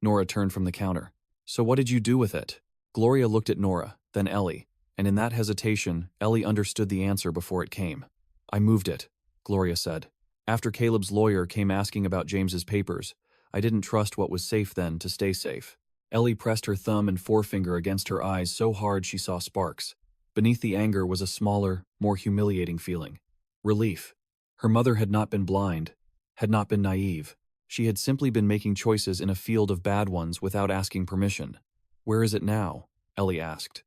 Nora turned from the counter. "So what did you do with it?" Gloria looked at Nora, then Ellie, and in that hesitation, Ellie understood the answer before it came. "I moved it," Gloria said. "After Caleb's lawyer came asking about James's papers, I didn't trust what was safe then to stay safe." Ellie pressed her thumb and forefinger against her eyes so hard she saw sparks. Beneath the anger was a smaller, more humiliating feeling. Relief. Her mother had not been blind, had not been naive. She had simply been making choices in a field of bad ones without asking permission. "Where is it now?" Ellie asked.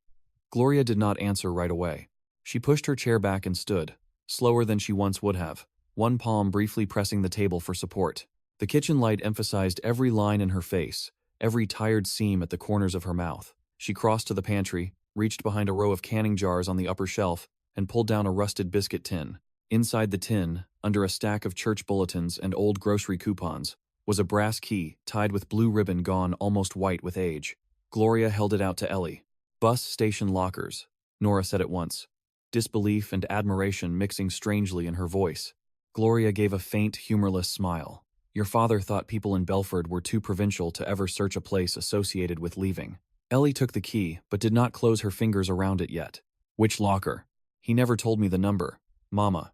Gloria did not answer right away. She pushed her chair back and stood, slower than she once would have, one palm briefly pressing the table for support. The kitchen light emphasized every line in her face, every tired seam at the corners of her mouth. She crossed to the pantry, reached behind a row of canning jars on the upper shelf, and pulled down a rusted biscuit tin. Inside the tin, under a stack of church bulletins and old grocery coupons, was a brass key tied with blue ribbon gone almost white with age. Gloria held it out to Ellie. "Bus station lockers," Nora said at once, disbelief and admiration mixing strangely in her voice. Gloria gave a faint, humorless smile. "Your father thought people in Belford were too provincial to ever search a place associated with leaving." Ellie took the key, but did not close her fingers around it yet. "Which locker?" "He never told me the number, Mama."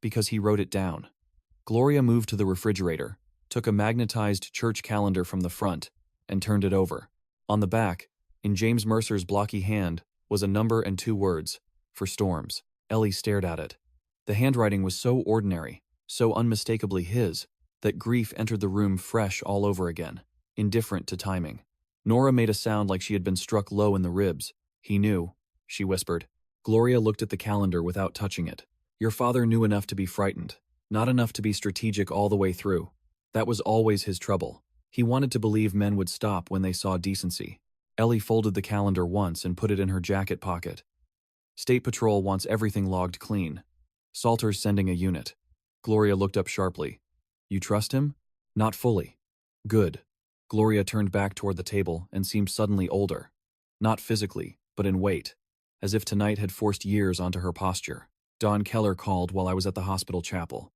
"Because he wrote it down." Gloria moved to the refrigerator, took a magnetized church calendar from the front, and turned it over. On the back, in James Mercer's blocky hand, was a number and 2 words, "For storms." Ellie stared at it. The handwriting was so ordinary, so unmistakably his, that grief entered the room fresh all over again, indifferent to timing. Nora made a sound like she had been struck low in the ribs. "He knew," she whispered. Gloria looked at the calendar without touching it. "Your father knew enough to be frightened, not enough to be strategic all the way through. That was always his trouble. He wanted to believe men would stop when they saw decency." Ellie folded the calendar once and put it in her jacket pocket. "State Patrol wants everything logged clean. Salter's sending a unit." Gloria looked up sharply. "You trust him?" "Not fully." "Good." Gloria turned back toward the table and seemed suddenly older. Not physically, but in weight, as if tonight had forced years onto her posture. "Don Keller called while I was at the hospital chapel."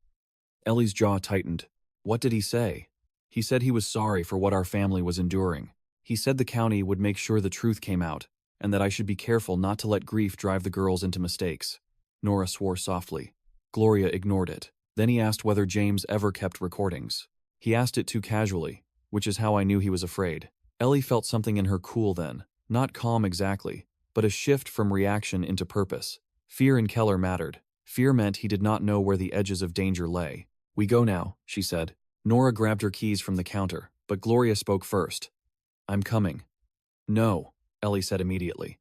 Ellie's jaw tightened. "What did he say?" "He said he was sorry for what our family was enduring. He said the county would make sure the truth came out, and that I should be careful not to let grief drive the girls into mistakes." Nora swore softly. Gloria ignored it. Then he asked whether James ever kept recordings. He asked it too casually, which is how I knew he was afraid. Ellie felt something in her cool then, not calm exactly, but a shift from reaction into purpose. Fear in Keller mattered. Fear meant he did not know where the edges of danger lay. "We go now," she said. Nora grabbed her keys from the counter, but Gloria spoke first. "I'm coming." "No," Ellie said immediately.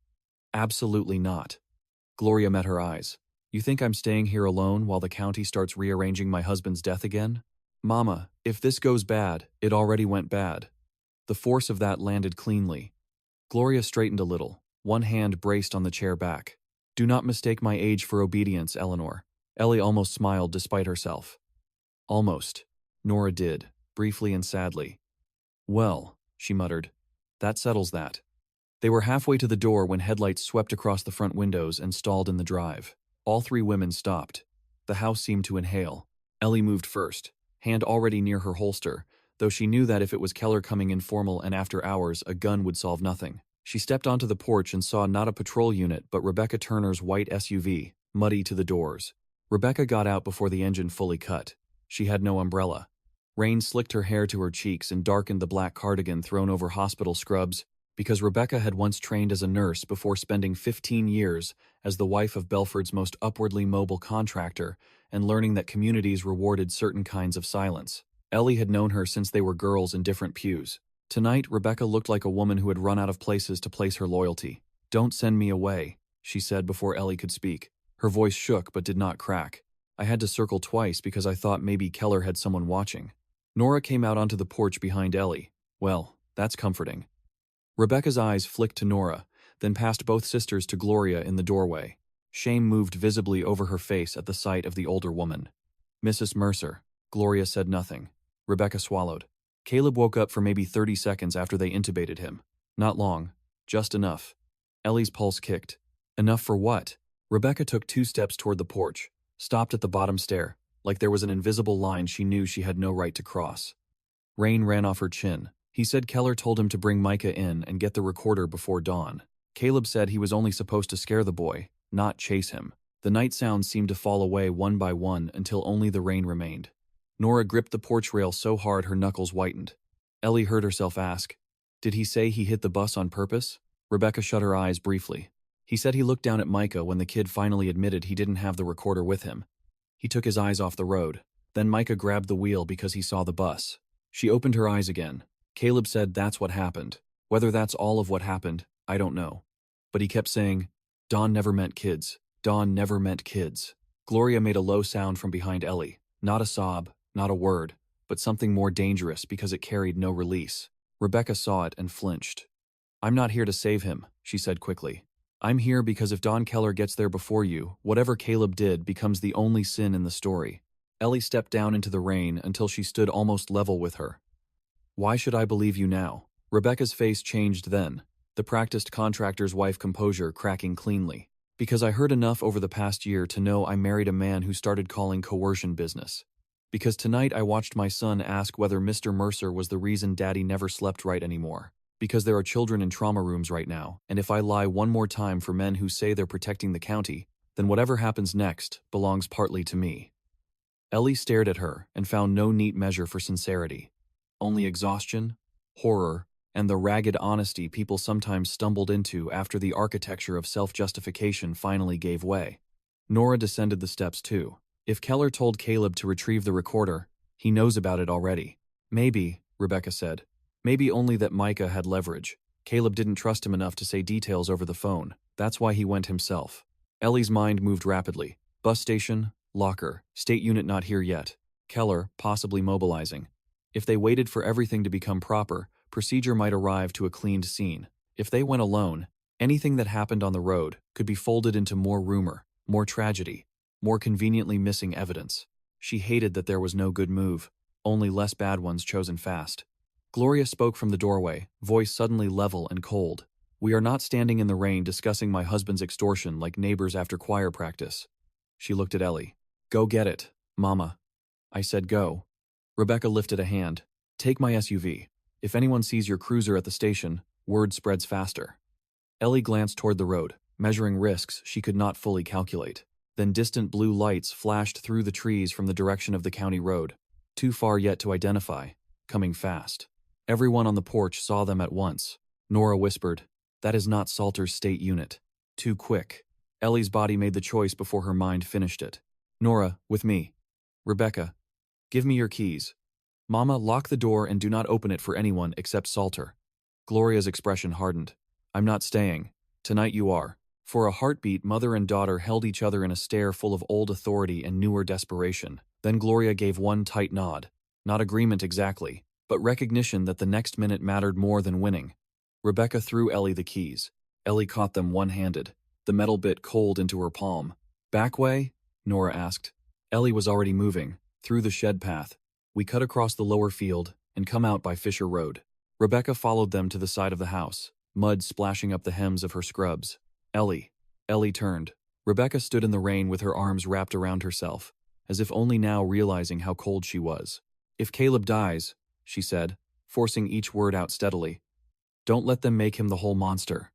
"Absolutely not." Gloria met her eyes. "You think I'm staying here alone while the county starts rearranging my husband's death again?" "Mama, if this goes bad, it already went bad." The force of that landed cleanly. Gloria straightened a little, one hand braced on the chair back. "Do not mistake my age for obedience, Eleanor." Ellie almost smiled despite herself. "Almost." Nora did, briefly and sadly. "Well," she muttered, "that settles that." They were halfway to the door when headlights swept across the front windows and stalled in the drive. All 3 women stopped. The house seemed to inhale. Ellie moved first, hand already near her holster, though she knew that if it was Keller coming informal and after hours, a gun would solve nothing. She stepped onto the porch and saw not a patrol unit but Rebecca Turner's white SUV, muddy to the doors. Rebecca got out before the engine fully cut. She had no umbrella. Rain slicked her hair to her cheeks and darkened the black cardigan thrown over hospital scrubs, because Rebecca had once trained as a nurse before spending 15 years as the wife of Belford's most upwardly mobile contractor and learning that communities rewarded certain kinds of silence. Ellie had known her since they were girls in different pews. Tonight, Rebecca looked like a woman who had run out of places to place her loyalty. "Don't send me away," she said before Ellie could speak. Her voice shook but did not crack. "I had to circle twice because I thought maybe Keller had someone watching." Nora came out onto the porch behind Ellie. "Well, that's comforting." Rebecca's eyes flicked to Nora, then past both sisters to Gloria in the doorway. Shame moved visibly over her face at the sight of the older woman. "Mrs. Mercer." Gloria said nothing. Rebecca swallowed. Caleb woke up for maybe 30 seconds after they intubated him. Not long. Just enough. Ellie's pulse kicked. Enough for what? Rebecca took 2 steps toward the porch, stopped at the bottom stair, like there was an invisible line she knew she had no right to cross. Rain ran off her chin. He said Keller told him to bring Micah in and get the recorder before dawn. Caleb said he was only supposed to scare the boy, not chase him. The night sounds seemed to fall away one by one until only the rain remained. Nora gripped the porch rail so hard her knuckles whitened. Ellie heard herself ask, "Did he say he hit the bus on purpose?" Rebecca shut her eyes briefly. "He said he looked down at Micah when the kid finally admitted he didn't have the recorder with him. He took his eyes off the road. Then Micah grabbed the wheel because he saw the bus." She opened her eyes again. Caleb said that's what happened. Whether that's all of what happened, I don't know. But he kept saying, "Dawn never meant kids. Dawn never meant kids." Gloria made a low sound from behind Ellie. Not a sob, not a word, but something more dangerous because it carried no release. Rebecca saw it and flinched. "I'm not here to save him," she said quickly. "I'm here because if Don Keller gets there before you, whatever Caleb did becomes the only sin in the story." Ellie stepped down into the rain until she stood almost level with her. "Why should I believe you now?" Rebecca's face changed then, the practiced contractor's wife composure cracking cleanly. "Because I heard enough over the past year to know I married a man who started calling coercion business. Because tonight I watched my son ask whether Mr. Mercer was the reason Daddy never slept right anymore. Because there are children in trauma rooms right now, and if I lie one more time for men who say they're protecting the county, then whatever happens next belongs partly to me." Ellie stared at her and found no neat measure for sincerity. Only exhaustion, horror, and the ragged honesty people sometimes stumbled into after the architecture of self-justification finally gave way. Nora descended the steps too. If Keller told Caleb to retrieve the recorder, he knows about it already. "Maybe," Rebecca said. "Maybe only that Micah had leverage. Caleb didn't trust him enough to say details over the phone. That's why he went himself." Ellie's mind moved rapidly. Bus station, locker, state unit not here yet. Keller, possibly mobilizing. If they waited for everything to become proper, procedure might arrive to a cleaned scene. If they went alone, anything that happened on the road could be folded into more rumor, more tragedy, more conveniently missing evidence. She hated that there was no good move, only less bad ones chosen fast. Gloria spoke from the doorway, voice suddenly level and cold. "We are not standing in the rain discussing my husband's extortion like neighbors after choir practice." She looked at Ellie. "Go get it, Mama." "I said go." Rebecca lifted a hand. "Take my SUV. If anyone sees your cruiser at the station, word spreads faster." Ellie glanced toward the road, measuring risks she could not fully calculate. Then distant blue lights flashed through the trees from the direction of the county road, too far yet to identify, coming fast. Everyone on the porch saw them at once. Nora whispered, "That is not Salter's state unit. Too quick." Ellie's body made the choice before her mind finished it. "Nora, with me." "Rebecca, give me your keys." "Mama, lock the door and do not open it for anyone except Salter." Gloria's expression hardened. "I'm not staying. Tonight you are." For a heartbeat, mother and daughter held each other in a stare full of old authority and newer desperation. Then Gloria gave one tight nod. Not agreement exactly, but recognition that the next minute mattered more than winning. Rebecca threw Ellie the keys. Ellie caught them one-handed, the metal bit cold into her palm. "Back way?" Nora asked. Ellie was already moving, through the shed path. "We cut across the lower field and come out by Fisher Road." Rebecca followed them to the side of the house, mud splashing up the hems of her scrubs. "Ellie." Ellie turned. Rebecca stood in the rain with her arms wrapped around herself, as if only now realizing how cold she was. "If Caleb dies," she said, forcing each word out steadily, "don't let them make him the whole monster."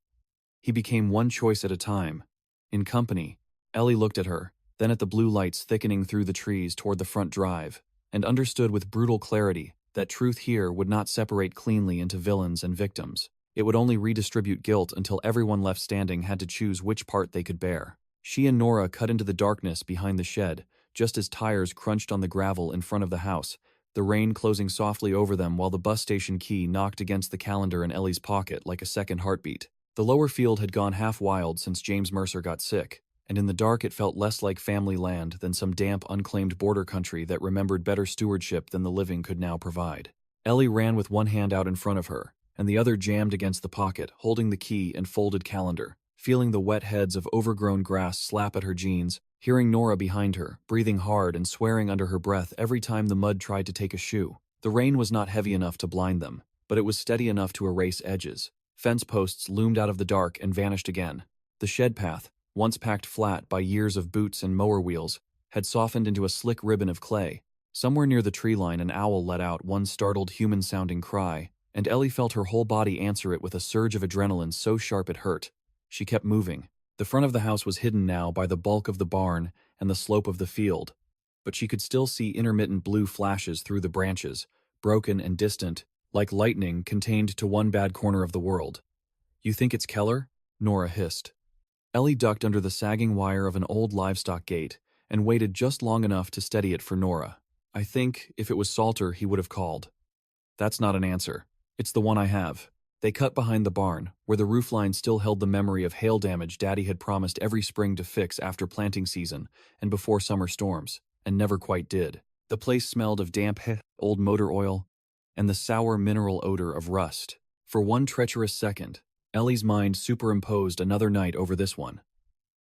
He became one choice at a time. In company, Ellie looked at her, then at the blue lights thickening through the trees toward the front drive, and understood with brutal clarity that truth here would not separate cleanly into villains and victims. It would only redistribute guilt until everyone left standing had to choose which part they could bear. She and Nora cut into the darkness behind the shed, just as tires crunched on the gravel in front of the house, the rain closing softly over them while the bus station key knocked against the calendar in Ellie's pocket like a second heartbeat. The lower field had gone half wild since James Mercer got sick, and in the dark it felt less like family land than some damp, unclaimed border country that remembered better stewardship than the living could now provide. Ellie ran with one hand out in front of her, and the other jammed against the pocket, holding the key and folded calendar, feeling the wet heads of overgrown grass slap at her jeans, hearing Nora behind her, breathing hard and swearing under her breath every time the mud tried to take a shoe. The rain was not heavy enough to blind them, but it was steady enough to erase edges. Fence posts loomed out of the dark and vanished again. The shed path, once packed flat by years of boots and mower wheels, had softened into a slick ribbon of clay. Somewhere near the tree line an owl let out one startled human-sounding cry, and Ellie felt her whole body answer it with a surge of adrenaline so sharp it hurt. She kept moving. The front of the house was hidden now by the bulk of the barn and the slope of the field, but she could still see intermittent blue flashes through the branches, broken and distant, like lightning contained to one bad corner of the world. "You think it's Keller?" Nora hissed. Ellie ducked under the sagging wire of an old livestock gate and waited just long enough to steady it for Nora. "I think if it was Salter, he would have called." "That's not an answer. It's the one I have." They cut behind the barn, where the roofline still held the memory of hail damage Daddy had promised every spring to fix after planting season and before summer storms, and never quite did. The place smelled of damp, old motor oil, and the sour mineral odor of rust. For one treacherous second, Ellie's mind superimposed another night over this one.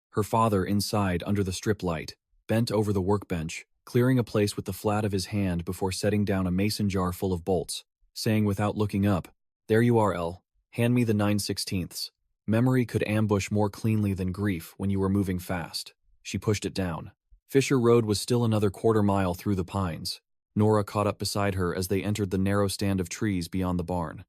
Her father inside under the strip light, bent over the workbench, clearing a place with the flat of his hand before setting down a mason jar full of bolts, saying without looking up, "There you are, Elle. Hand me the 9/16." Memory could ambush more cleanly than grief when you were moving fast. She pushed it down. Fisher Road was still another quarter-mile through the pines. Nora caught up beside her as they entered the narrow stand of trees beyond the barn.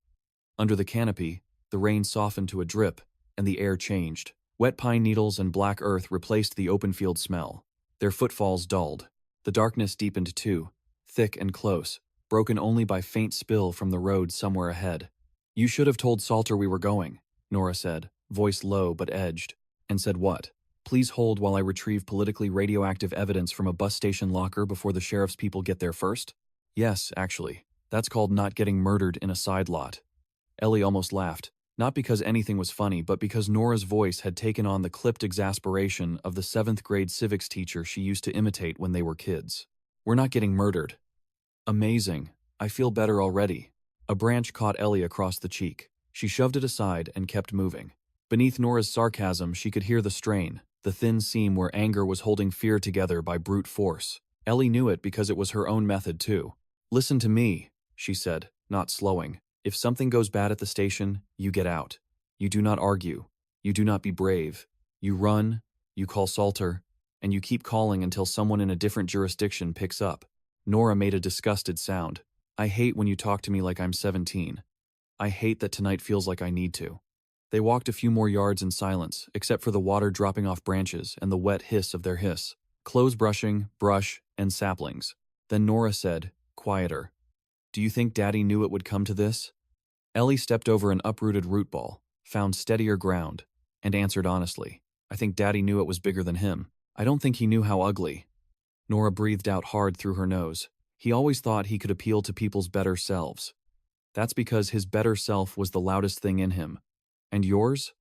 Under the canopy, the rain softened to a drip, and the air changed. Wet pine needles and black earth replaced the open field smell. Their footfalls dulled. The darkness deepened too, thick and close, broken only by faint spill from the road somewhere ahead. "You should have told Salter we were going," Nora said, voice low but edged. "And said what? Please hold while I retrieve politically radioactive evidence from a bus station locker before the sheriff's people get there first?" "Yes, actually. That's called not getting murdered in a side lot." Ellie almost laughed, not because anything was funny, but because Nora's voice had taken on the clipped exasperation of the 7th grade civics teacher she used to imitate when they were kids. "We're not getting murdered." "Amazing. I feel better already." A branch caught Ellie across the cheek. She shoved it aside and kept moving. Beneath Nora's sarcasm, she could hear the strain, the thin seam where anger was holding fear together by brute force. Ellie knew it because it was her own method too. "Listen to me," she said, not slowing. "If something goes bad at the station, you get out. You do not argue. You do not be brave. You run, you call Salter, and you keep calling until someone in a different jurisdiction picks up." Nora made a disgusted sound. "I hate when you talk to me like I'm 17. I hate that tonight feels like I need to." They walked a few more yards in silence, except for the water dropping off branches and the wet hiss of their hiss. Clothes brushing, brush, and saplings. Then Nora said, quieter, "Do you think Daddy knew it would come to this?" Ellie stepped over an uprooted root ball, found steadier ground, and answered honestly, "I think Daddy knew it was bigger than him. I don't think he knew how ugly." Nora breathed out hard through her nose. "He always thought he could appeal to people's better selves. That's because his better self was the loudest thing in him. And yours?"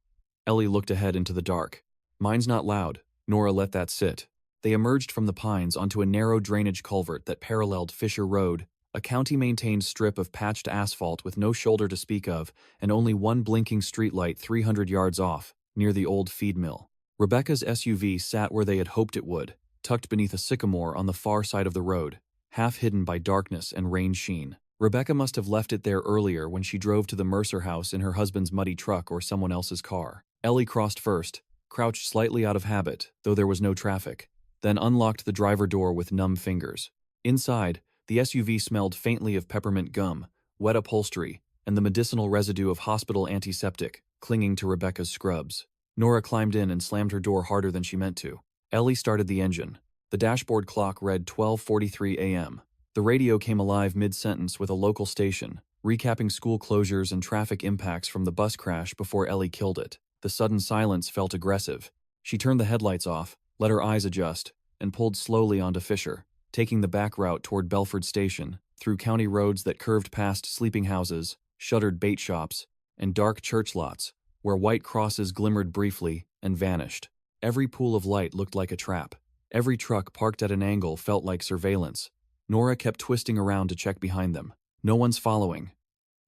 Ellie looked ahead into the dark. "Mine's not loud." Nora let that sit. They emerged from the pines onto a narrow drainage culvert that paralleled Fisher Road, a county-maintained strip of patched asphalt with no shoulder to speak of and only one blinking streetlight 300 yards off, near the old feed mill. Rebecca's SUV sat where they had hoped it would, tucked beneath a sycamore on the far side of the road, half hidden by darkness and rain sheen. Rebecca must have left it there earlier when she drove to the Mercer house in her husband's muddy truck or someone else's car. Ellie crossed first, crouched slightly out of habit, though there was no traffic, then unlocked the driver door with numb fingers. Inside, the SUV smelled faintly of peppermint gum, wet upholstery, and the medicinal residue of hospital antiseptic clinging to Rebecca's scrubs. Nora climbed in and slammed her door harder than she meant to. Ellie started the engine. The dashboard clock read 12:43 a.m. The radio came alive mid-sentence with a local station, recapping school closures and traffic impacts from the bus crash before Ellie killed it. The sudden silence felt aggressive. She turned the headlights off, let her eyes adjust, and pulled slowly onto Fisher, taking the back route toward Belford Station, through county roads that curved past sleeping houses, shuttered bait shops, and dark church lots, where white crosses glimmered briefly and vanished. Every pool of light looked like a trap. Every truck parked at an angle felt like surveillance. Nora kept twisting around to check behind them. No one's following.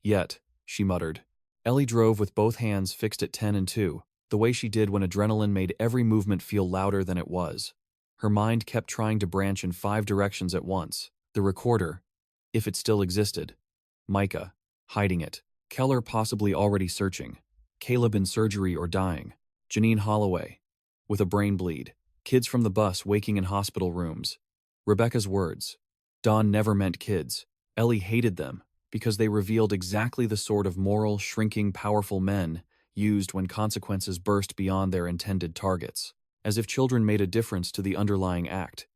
Yet, she muttered. Ellie drove with both hands fixed at 10 and 2, the way she did when adrenaline made every movement feel louder than it was. Her mind kept trying to branch in 5 directions at once. The recorder, if it still existed. Micah, hiding it. Keller possibly already searching. Caleb in surgery or dying. Janine Holloway, with a brain bleed. Kids from the bus waking in hospital rooms. Rebecca's words. Dawn never meant kids. Ellie hated them because they revealed exactly the sort of moral, shrinking, powerful men used when consequences burst beyond their intended targets. As if children made a difference to the underlying act.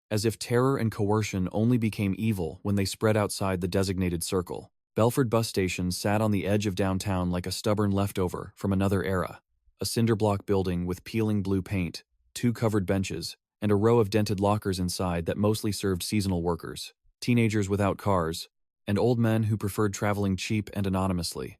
As if terror and coercion only became evil when they spread outside the designated circle. Belford bus station sat on the edge of downtown like a stubborn leftover from another era. A cinder-block building with peeling blue paint, 2 covered benches, and a row of dented lockers inside that mostly served seasonal workers, teenagers without cars, and old men who preferred traveling cheap and anonymously.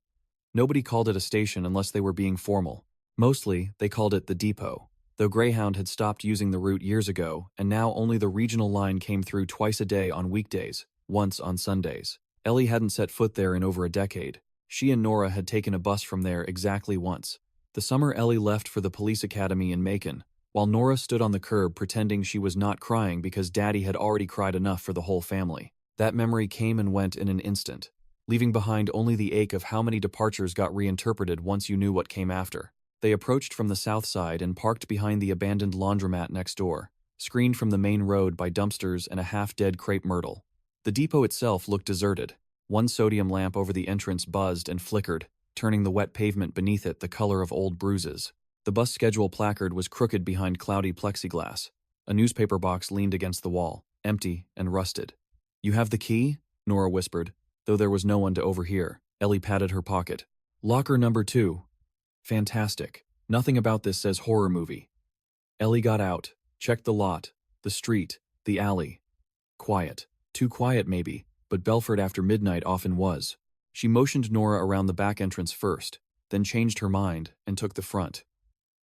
Nobody called it a station unless they were being formal. Mostly, they called it the depot, though Greyhound had stopped using the route years ago, and now only the regional line came through twice a day on weekdays, once on Sundays. Ellie hadn't set foot there in over a decade. She and Nora had taken a bus from there exactly once. The summer Ellie left for the police academy in Macon, while Nora stood on the curb pretending she was not crying because Daddy had already cried enough for the whole family. That memory came and went in an instant, leaving behind only the ache of how many departures got reinterpreted once you knew what came after. They approached from the south side and parked behind the abandoned laundromat next door, screened from the main road by dumpsters and a half-dead crepe myrtle. The depot itself looked deserted. One sodium lamp over the entrance buzzed and flickered, turning the wet pavement beneath it the color of old bruises. The bus schedule placard was crooked behind cloudy plexiglass. A newspaper box leaned against the wall, empty and rusted. "You have the key?" Nora whispered, though there was no one to overhear. Ellie patted her pocket. "Locker number 2. Fantastic. Nothing about this says horror movie." Ellie got out, checked the lot, the street, the alley. Quiet. Too quiet maybe, but Belford after midnight often was. She motioned Nora around the back entrance first, then changed her mind and took the front.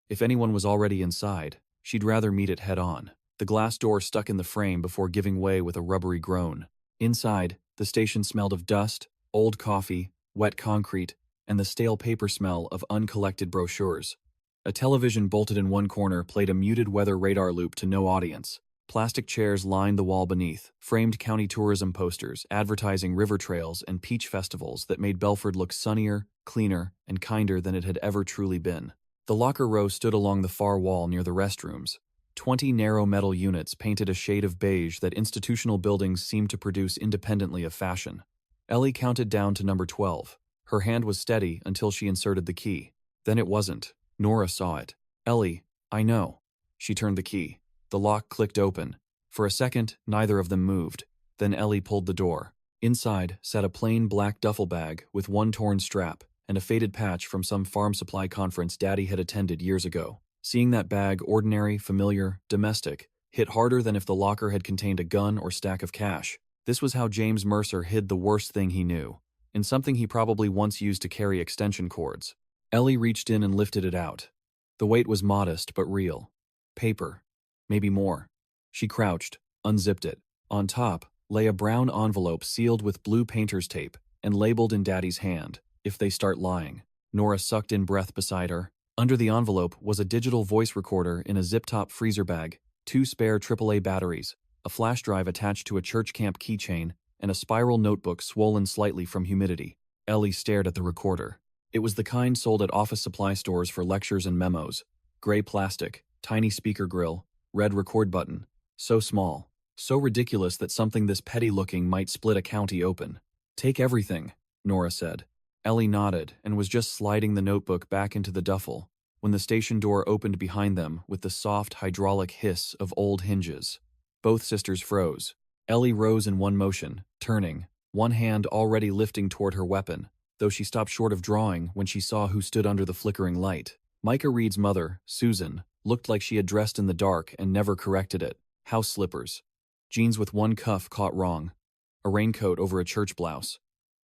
If anyone was already inside, she'd rather meet it head-on. The glass door stuck in the frame before giving way with a rubbery groan. Inside, the station smelled of dust, old coffee, wet concrete, and the stale paper smell of uncollected brochures. A television bolted in one corner played a muted weather radar loop to no audience. Plastic chairs lined the wall beneath, framed county tourism posters advertising river trails and peach festivals that made Belford look sunnier, cleaner, and kinder than it had ever truly been. The locker row stood along the far wall near the restrooms. 20 narrow metal units painted a shade of beige that institutional buildings seemed to produce independently of fashion. Ellie counted down to number 12. Her hand was steady until she inserted the key. Then it wasn't. Nora saw it. "Ellie, I know." She turned the key. The lock clicked open. For a second, neither of them moved. Then Ellie pulled the door. Inside sat a plain black duffel bag with one torn strap and a faded patch from some farm supply conference Daddy had attended years ago. Seeing that bag, ordinary, familiar, domestic, hit harder than if the locker had contained a gun or stack of cash. This was how James Mercer hid the worst thing he knew, in something he probably once used to carry extension cords. Ellie reached in and lifted it out. The weight was modest but real. Paper. Maybe more. She crouched, unzipped it. On top lay a brown envelope sealed with blue painter's tape and labeled in Daddy's hand, "If they start lying." Nora sucked in breath beside her. Under the envelope was a digital voice recorder in a zip-top freezer bag, 2 spare AAA batteries, a flash drive attached to a church camp keychain, and a spiral notebook swollen slightly from humidity. Ellie stared at the recorder. It was the kind sold at office supply stores for lectures and memos. Gray plastic, tiny speaker grill, red record button. So small, so ridiculous that something this petty-looking might split a county open. "Take everything," Nora said. Ellie nodded and was just sliding the notebook back into the duffel when the station door opened behind them with the soft hydraulic hiss of old hinges. Both sisters froze. Ellie rose in one motion, turning, one hand already lifting toward her weapon, though she stopped short of drawing when she saw who stood under the flickering light. Micah Reed's mother, Susan, looked like she had dressed in the dark and never corrected it. House slippers. Jeans with one cuff caught wrong. A raincoat over a church blouse.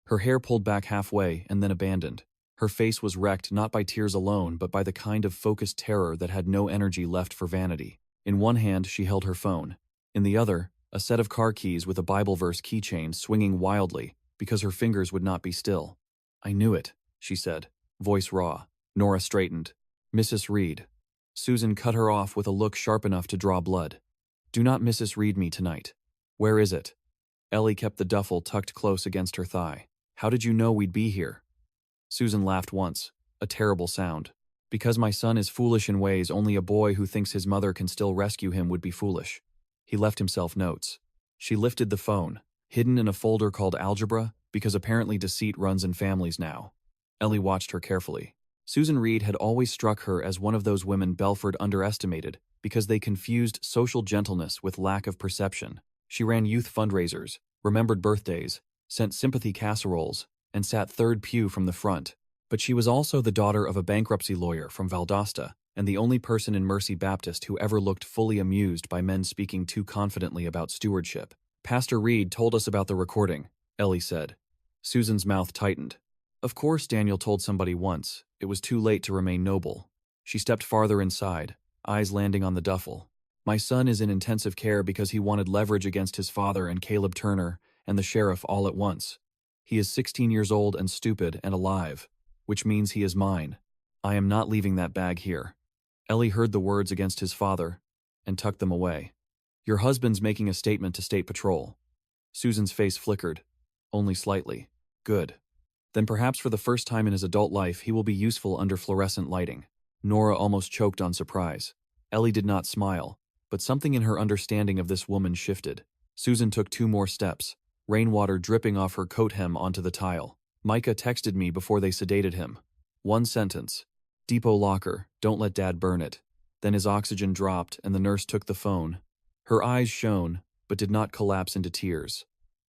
Her hair pulled back halfway and then abandoned. Her face was wrecked not by tears alone but by the kind of focused terror that had no energy left for vanity. In one hand she held her phone. In the other, a set of car keys with a Bible verse keychain swinging wildly because her fingers would not be still. "I knew it," she said, voice raw. Nora straightened. "Mrs. Reed." Susan cut her off with a look sharp enough to draw blood. "Do not Mrs. Reed me tonight." "Where is it?" Ellie kept the duffel tucked close against her thigh. "How did you know we'd be here?" Susan laughed once, a terrible sound. "Because my son is foolish in ways only a boy who thinks his mother can still rescue him would be foolish." He left himself notes. She lifted the phone, hidden in a folder called Algebra, because apparently deceit runs in families now. Ellie watched her carefully. Susan Reed had always struck her as one of those women Belford underestimated because they confused social gentleness with lack of perception. She ran youth fundraisers, remembered birthdays, sent sympathy casseroles, and sat third pew from the front. But she was also the daughter of a bankruptcy lawyer from Valdosta, and the only person in Mercy Baptist who ever looked fully amused by men speaking too confidently about stewardship. "Pastor Reed told us about the recording," Ellie said. Susan's mouth tightened. "Of course Daniel told somebody once. It was too late to remain noble." She stepped farther inside, eyes landing on the duffel. "My son is in intensive care because he wanted leverage against his father and Caleb Turner and the sheriff all at once. He is 16 years old and stupid and alive, which means he is mine. I am not leaving that bag here." Ellie heard the words against his father and tucked them away. "Your husband's making a statement to State Patrol." Susan's face flickered, only slightly. "Good. Then perhaps for the first time in his adult life he will be useful under fluorescent lighting." Nora almost choked on surprise. Ellie did not smile, but something in her understanding of this woman shifted. Susan took 2 more steps, rainwater dripping off her coat hem onto the tile. "Micah texted me before they sedated him. 1 sentence. Depot locker, don't let Dad burn it." Then his oxygen dropped and the nurse took the phone. Her eyes shone, but did not collapse into tears.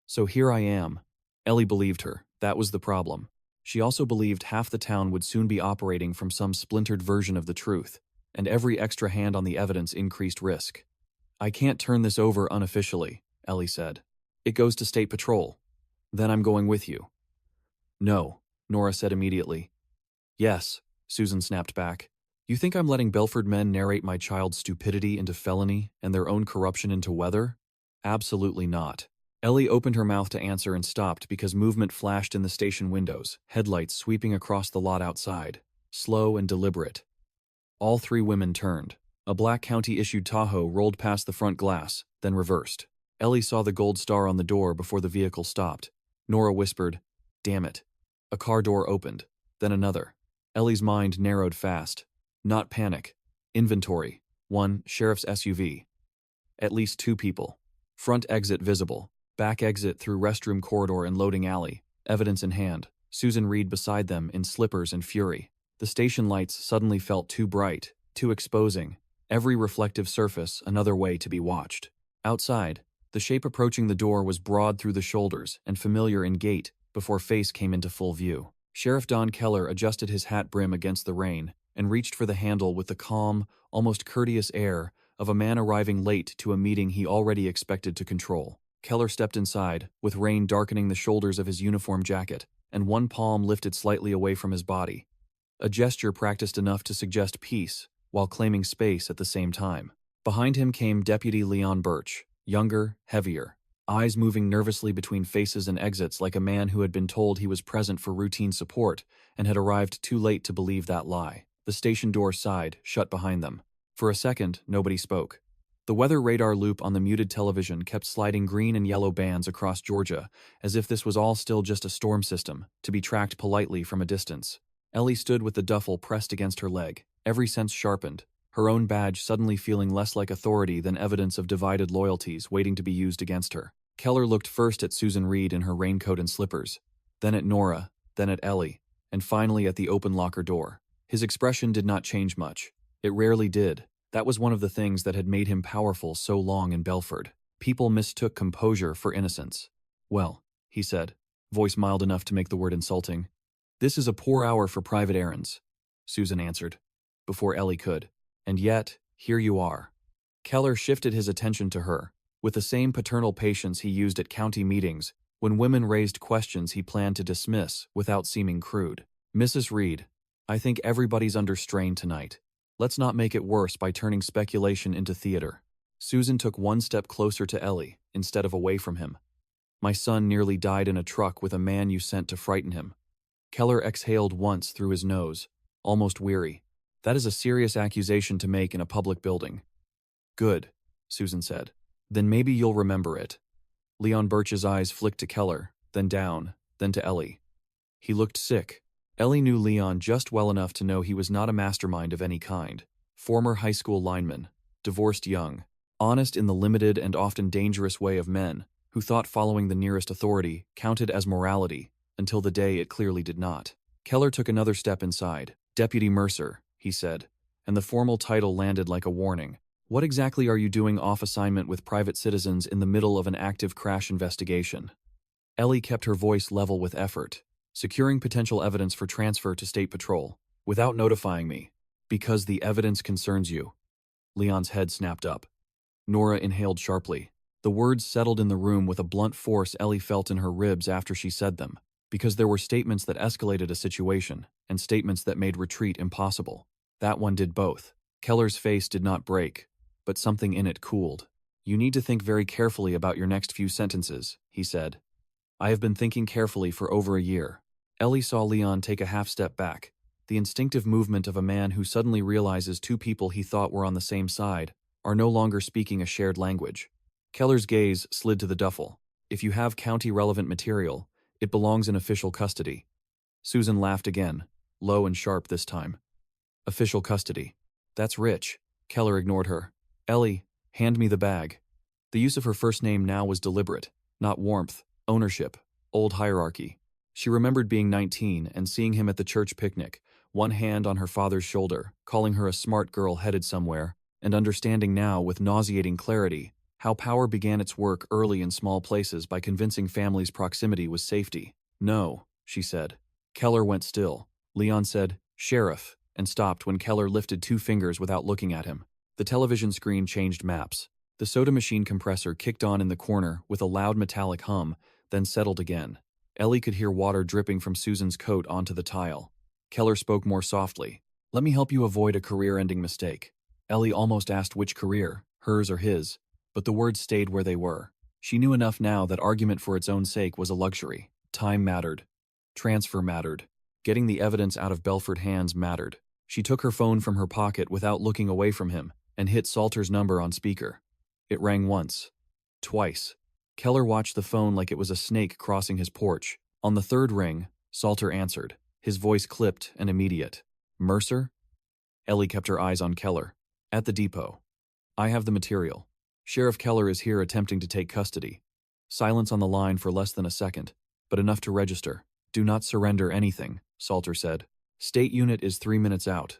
"So here I am." Ellie believed her. That was the problem. She also believed half the town would soon be operating from some splintered version of the truth, and every extra hand on the evidence increased risk. "I can't turn this over unofficially," Ellie said. "It goes to State Patrol. Then I'm going with you." "No," Nora said immediately. "Yes," Susan snapped back. "You think I'm letting Belford men narrate my child's stupidity into felony and their own corruption into weather? Absolutely not." Ellie opened her mouth to answer and stopped because movement flashed in the station windows, headlights sweeping across the lot outside, slow and deliberate. All 3 women turned. A black county-issued Tahoe rolled past the front glass, then reversed. Ellie saw the gold star on the door before the vehicle stopped. Nora whispered, "Damn it." A car door opened, then another. Ellie's mind narrowed fast. Not panic. Inventory. 1 sheriff's SUV. At least 2 people. Front exit visible. Back exit through restroom corridor and loading alley. Evidence in hand. Susan Reed beside them in slippers and fury. The station lights suddenly felt too bright, too exposing. Every reflective surface another way to be watched. Outside, the shape approaching the door was broad through the shoulders and familiar in gait before face came into full view. Sheriff Don Keller adjusted his hat brim against the rain and reached for the handle with the calm, almost courteous air of a man arriving late to a meeting he already expected to control. Keller stepped inside, with rain darkening the shoulders of his uniform jacket, and one palm lifted slightly away from his body. A gesture practiced enough to suggest peace, while claiming space at the same time. Behind him came Deputy Leon Birch, younger, heavier, eyes moving nervously between faces and exits like a man who had been told he was present for routine support and had arrived too late to believe that lie. The station door sighed, shut behind them. For a second, nobody spoke. The weather radar loop on the muted television kept sliding green and yellow bands across Georgia, as if this was all still just a storm system, to be tracked politely from a distance. Ellie stood with the duffel pressed against her leg, every sense sharpened, her own badge suddenly feeling less like authority than evidence of divided loyalties waiting to be used against her. Keller looked first at Susan Reed in her raincoat and slippers, then at Nora, then at Ellie, and finally at the open locker door. His expression did not change much. It rarely did. That was one of the things that had made him powerful so long in Belford. People mistook composure for innocence. Well, he said, voice mild enough to make the word insulting. This is a poor hour for private errands, Susan answered, before Ellie could. And yet, here you are. Keller shifted his attention to her, with the same paternal patience he used at county meetings when women raised questions he planned to dismiss without seeming crude. Mrs. Reed, I think everybody's under strain tonight. Let's not make it worse by turning speculation into theater. Susan took one step closer to Ellie, instead of away from him. My son nearly died in a truck with a man you sent to frighten him. Keller exhaled once through his nose, almost weary. That is a serious accusation to make in a public building. Good, Susan said. Then maybe you'll remember it. Leon Birch's eyes flicked to Keller, then down, then to Ellie. He looked sick. Ellie knew Leon just well enough to know he was not a mastermind of any kind. Former high school lineman, divorced young, honest in the limited and often dangerous way of men, who thought following the nearest authority counted as morality, until the day it clearly did not. Keller took another step inside. Deputy Mercer, he said, and the formal title landed like a warning. What exactly are you doing off assignment with private citizens in the middle of an active crash investigation? Ellie kept her voice level with effort. Securing potential evidence for transfer to State Patrol, without notifying me, because the evidence concerns you. Leon's head snapped up. Nora inhaled sharply. The words settled in the room with a blunt force Ellie felt in her ribs after she said them, because there were statements that escalated a situation, and statements that made retreat impossible. That one did both. Keller's face did not break, but something in it cooled. You need to think very carefully about your next few sentences, he said. I have been thinking carefully for over a year. Ellie saw Leon take a half step back, the instinctive movement of a man who suddenly realizes two people he thought were on the same side are no longer speaking a shared language. Keller's gaze slid to the duffel. If you have county-relevant material, it belongs in official custody. Susan laughed again, low and sharp this time. Official custody. That's rich. Keller ignored her. Ellie, hand me the bag. The use of her first name now was deliberate, not warmth, ownership, old hierarchy. She remembered being 19 and seeing him at the church picnic, one hand on her father's shoulder, calling her a smart girl headed somewhere, and understanding now with nauseating clarity how power began its work early in small places by convincing families proximity was safety. No, she said. Keller went still. Leon said, Sheriff, and stopped when Keller lifted two fingers without looking at him. The television screen changed maps. The soda machine compressor kicked on in the corner with a loud metallic hum, then settled again. Ellie could hear water dripping from Susan's coat onto the tile. Keller spoke more softly. Let me help you avoid a career-ending mistake. Ellie almost asked which career, hers or his, but the words stayed where they were. She knew enough now that argument for its own sake was a luxury. Time mattered. Transfer mattered. Getting the evidence out of Belford hands mattered. She took her phone from her pocket without looking away from him and hit Salter's number on speaker. It rang once. Twice. Keller watched the phone like it was a snake crossing his porch. On the third ring, Salter answered, his voice clipped and immediate. Mercer? Ellie kept her eyes on Keller. At the depot. I have the material. Sheriff Keller is here attempting to take custody. Silence on the line for less than a second, but enough to register. Do not surrender anything, Salter said. State unit is 3 minutes out.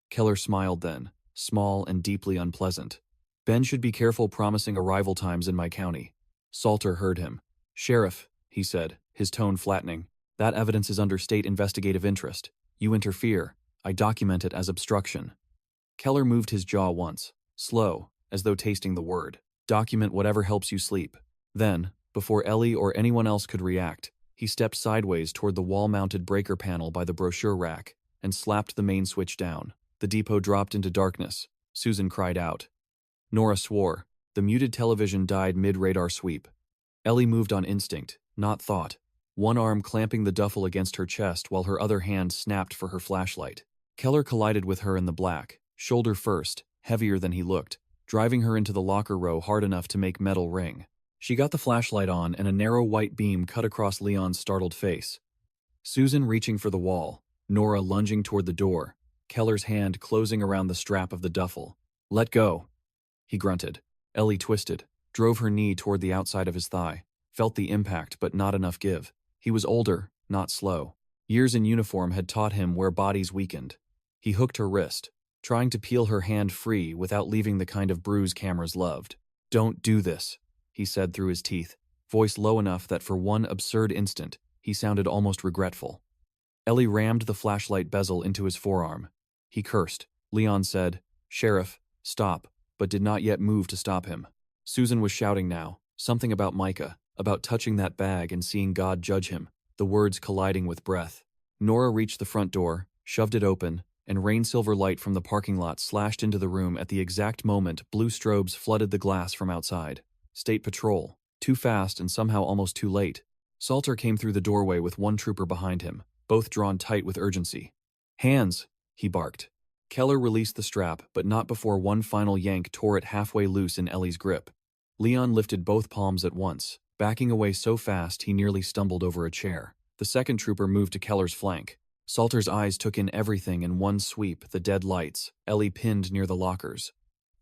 Keller smiled then, small and deeply unpleasant. Ben should be careful promising arrival times in my county. Salter heard him. Sheriff, he said, his tone flattening. That evidence is under state investigative interest. You interfere. I document it as obstruction. Keller moved his jaw once, slow, as though tasting the word. Document whatever helps you sleep. Then, before Ellie or anyone else could react, he stepped sideways toward the wall-mounted breaker panel by the brochure rack and slapped the main switch down. The depot dropped into darkness. Susan cried out. Nora swore. The muted television died mid-radar sweep. Ellie moved on instinct, not thought, one arm clamping the duffel against her chest while her other hand snapped for her flashlight. Keller collided with her in the black, shoulder first, heavier than he looked, driving her into the locker row hard enough to make metal ring. She got the flashlight on and a narrow white beam cut across Leon's startled face. Susan reaching for the wall, Nora lunging toward the door, Keller's hand closing around the strap of the duffel. Let go, he grunted. Ellie twisted, drove her knee toward the outside of his thigh, felt the impact but not enough give. He was older, not slow. Years in uniform had taught him where bodies weakened. He hooked her wrist, trying to peel her hand free without leaving the kind of bruise cameras loved. Don't do this, he said through his teeth, voice low enough that for one absurd instant, he sounded almost regretful. Ellie rammed the flashlight bezel into his forearm. He cursed. Leon said, "Sheriff, stop," but did not yet move to stop him. Susan was shouting now, something about Micah, about touching that bag and seeing God judge him, the words colliding with breath. Nora reached the front door, shoved it open, and rain-silver light from the parking lot slashed into the room at the exact moment blue strobes flooded the glass from outside. State Patrol. Too fast and somehow almost too late. Salter came through the doorway with one trooper behind him, both drawn tight with urgency. "Hands!" he barked. Keller released the strap, but not before one final yank tore it halfway loose in Ellie's grip. Leon lifted both palms at once, backing away so fast he nearly stumbled over a chair. The second trooper moved to Keller's flank. Salter's eyes took in everything in one sweep, the dead lights, Ellie pinned near the lockers.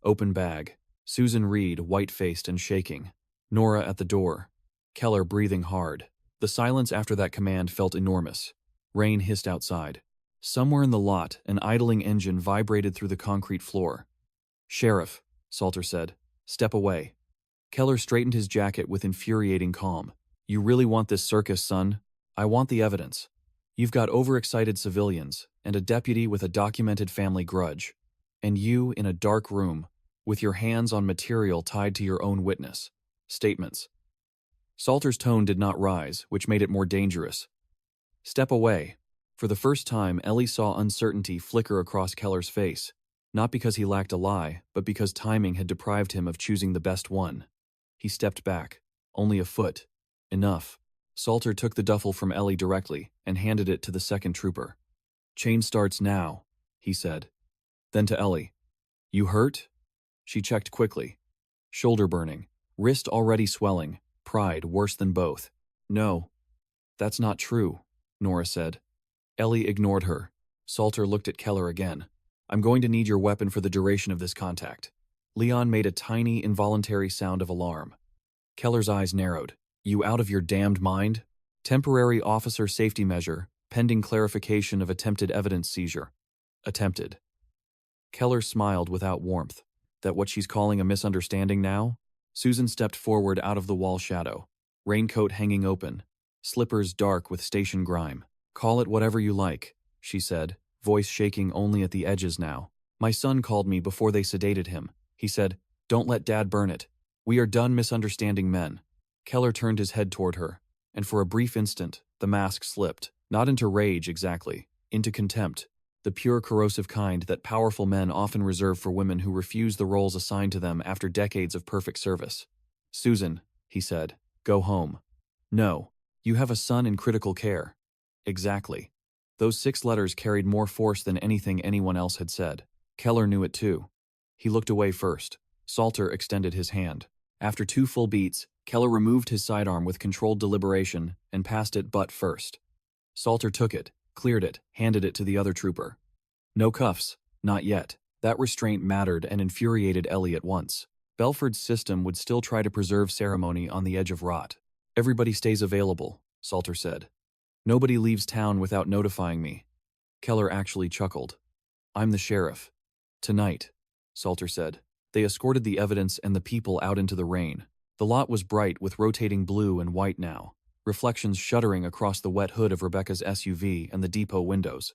Open bag. Susan Reed, white-faced and shaking. Nora at the door. Keller breathing hard. The silence after that command felt enormous. Rain hissed outside. Somewhere in the lot, an idling engine vibrated through the concrete floor. "Sheriff," Salter said, "step away." Keller straightened his jacket with infuriating calm. "You really want this circus, son? I want the evidence. You've got overexcited civilians, and a deputy with a documented family grudge. And you in a dark room, with your hands on material tied to your own witness. Statements." Salter's tone did not rise, which made it more dangerous. "Step away." For the first time, Ellie saw uncertainty flicker across Keller's face, not because he lacked a lie, but because timing had deprived him of choosing the best one. He stepped back. Only a foot. Enough. Salter took the duffel from Ellie directly and handed it to the second trooper. "Chain starts now," he said. Then to Ellie. "You hurt?" She checked quickly. Shoulder burning, wrist already swelling, pride worse than both. "No. That's not true," Nora said. Ellie ignored her. Salter looked at Keller again. "I'm going to need your weapon for the duration of this contact." Leon made a tiny, involuntary sound of alarm. Keller's eyes narrowed. "You out of your damned mind? Temporary officer safety measure, pending clarification of attempted evidence seizure." Attempted. Keller smiled without warmth. "That what she's calling a misunderstanding now?" Susan stepped forward out of the wall shadow. Raincoat hanging open. Slippers dark with station grime. "Call it whatever you like," she said, voice shaking only at the edges now. "My son called me before they sedated him. He said, 'Don't let Dad burn it. We are done misunderstanding men.'" Keller turned his head toward her, and for a brief instant, the mask slipped, not into rage exactly, into contempt, the pure corrosive kind that powerful men often reserve for women who refuse the roles assigned to them after decades of perfect service. "Susan," he said, "go home." "No. You have a son in critical care." Exactly. Those 6 letters carried more force than anything anyone else had said. Keller knew it too. He looked away first. Salter extended his hand. After 2 full beats, Keller removed his sidearm with controlled deliberation and passed it butt first. Salter took it, cleared it, handed it to the other trooper. No cuffs. Not yet. That restraint mattered and infuriated Ellie at once. Belford's system would still try to preserve ceremony on the edge of rot. "Everybody stays available," Salter said. "Nobody leaves town without notifying me." Keller actually chuckled. "I'm the sheriff." "Tonight," Salter said. They escorted the evidence and the people out into the rain. The lot was bright with rotating blue and white now, reflections shuddering across the wet hood of Rebecca's SUV and the depot windows.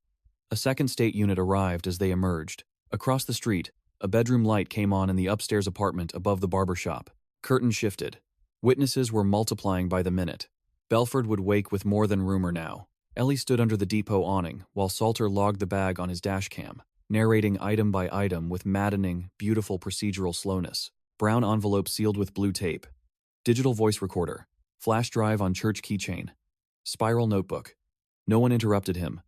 A second state unit arrived as they emerged. Across the street, a bedroom light came on in the upstairs apartment above the barber shop. Curtain shifted. Witnesses were multiplying by the minute. Belford would wake with more than rumor now. Ellie stood under the depot awning while Salter logged the bag on his dash cam, narrating item by item with maddening, beautiful procedural slowness. Brown envelope sealed with blue tape. Digital voice recorder. Flash drive on church keychain. Spiral notebook. No one interrupted him.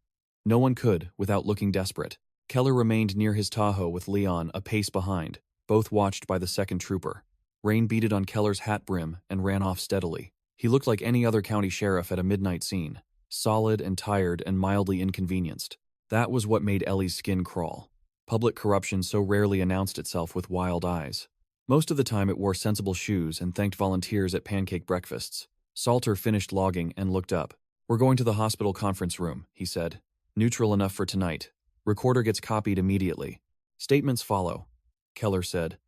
No one could, without looking desperate. Keller remained near his Tahoe with Leon a pace behind, both watched by the second trooper. Rain beaded on Keller's hat brim and ran off steadily. He looked like any other county sheriff at a midnight scene, solid and tired and mildly inconvenienced. That was what made Ellie's skin crawl. Public corruption so rarely announced itself with wild eyes. Most of the time it wore sensible shoes and thanked volunteers at pancake breakfasts. Salter finished logging and looked up. "We're going to the hospital conference room," he said. "Neutral enough for tonight. Recorder gets copied immediately. Statements follow." Keller said,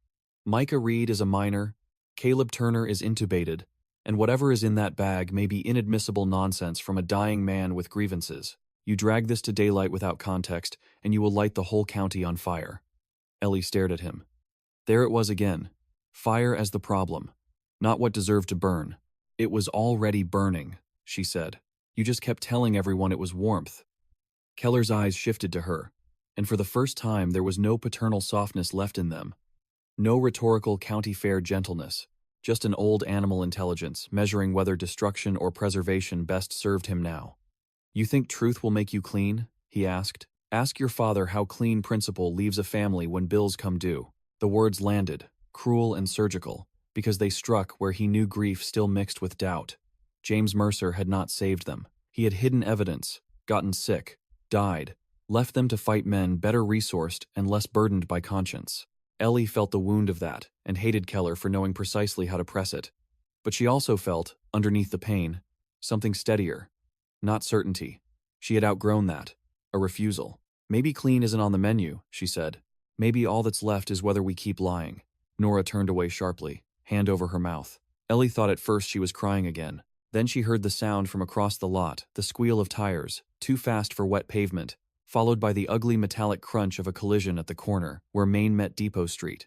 "Micah Reed is a minor. Caleb Turner is intubated. And whatever is in that bag may be inadmissible nonsense from a dying man with grievances. You drag this to daylight without context, and you will light the whole county on fire." Ellie stared at him. There it was again. Fire as the problem. Not what deserved to burn. "It was already burning," she said. "You just kept telling everyone it was warmth." Keller's eyes shifted to her, and for the first time there was no paternal softness left in them. No rhetorical county fair gentleness. Just an old animal intelligence, measuring whether destruction or preservation best served him now. "You think truth will make you clean?" he asked. "Ask your father how clean principle leaves a family when bills come due." The words landed, cruel and surgical, because they struck where he knew grief still mixed with doubt. James Mercer had not saved them. He had hidden evidence, gotten sick, died, left them to fight men better resourced and less burdened by conscience. Ellie felt the wound of that, and hated Keller for knowing precisely how to press it. But she also felt, underneath the pain, something steadier. Not certainty. She had outgrown that. A refusal. "Maybe clean isn't on the menu," she said. "Maybe all that's left is whether we keep lying." Nora turned away sharply, hand over her mouth. Ellie thought at first she was crying again. Then she heard the sound from across the lot, the squeal of tires, too fast for wet pavement, followed by the ugly metallic crunch of a collision at the corner where Main met Depot Street.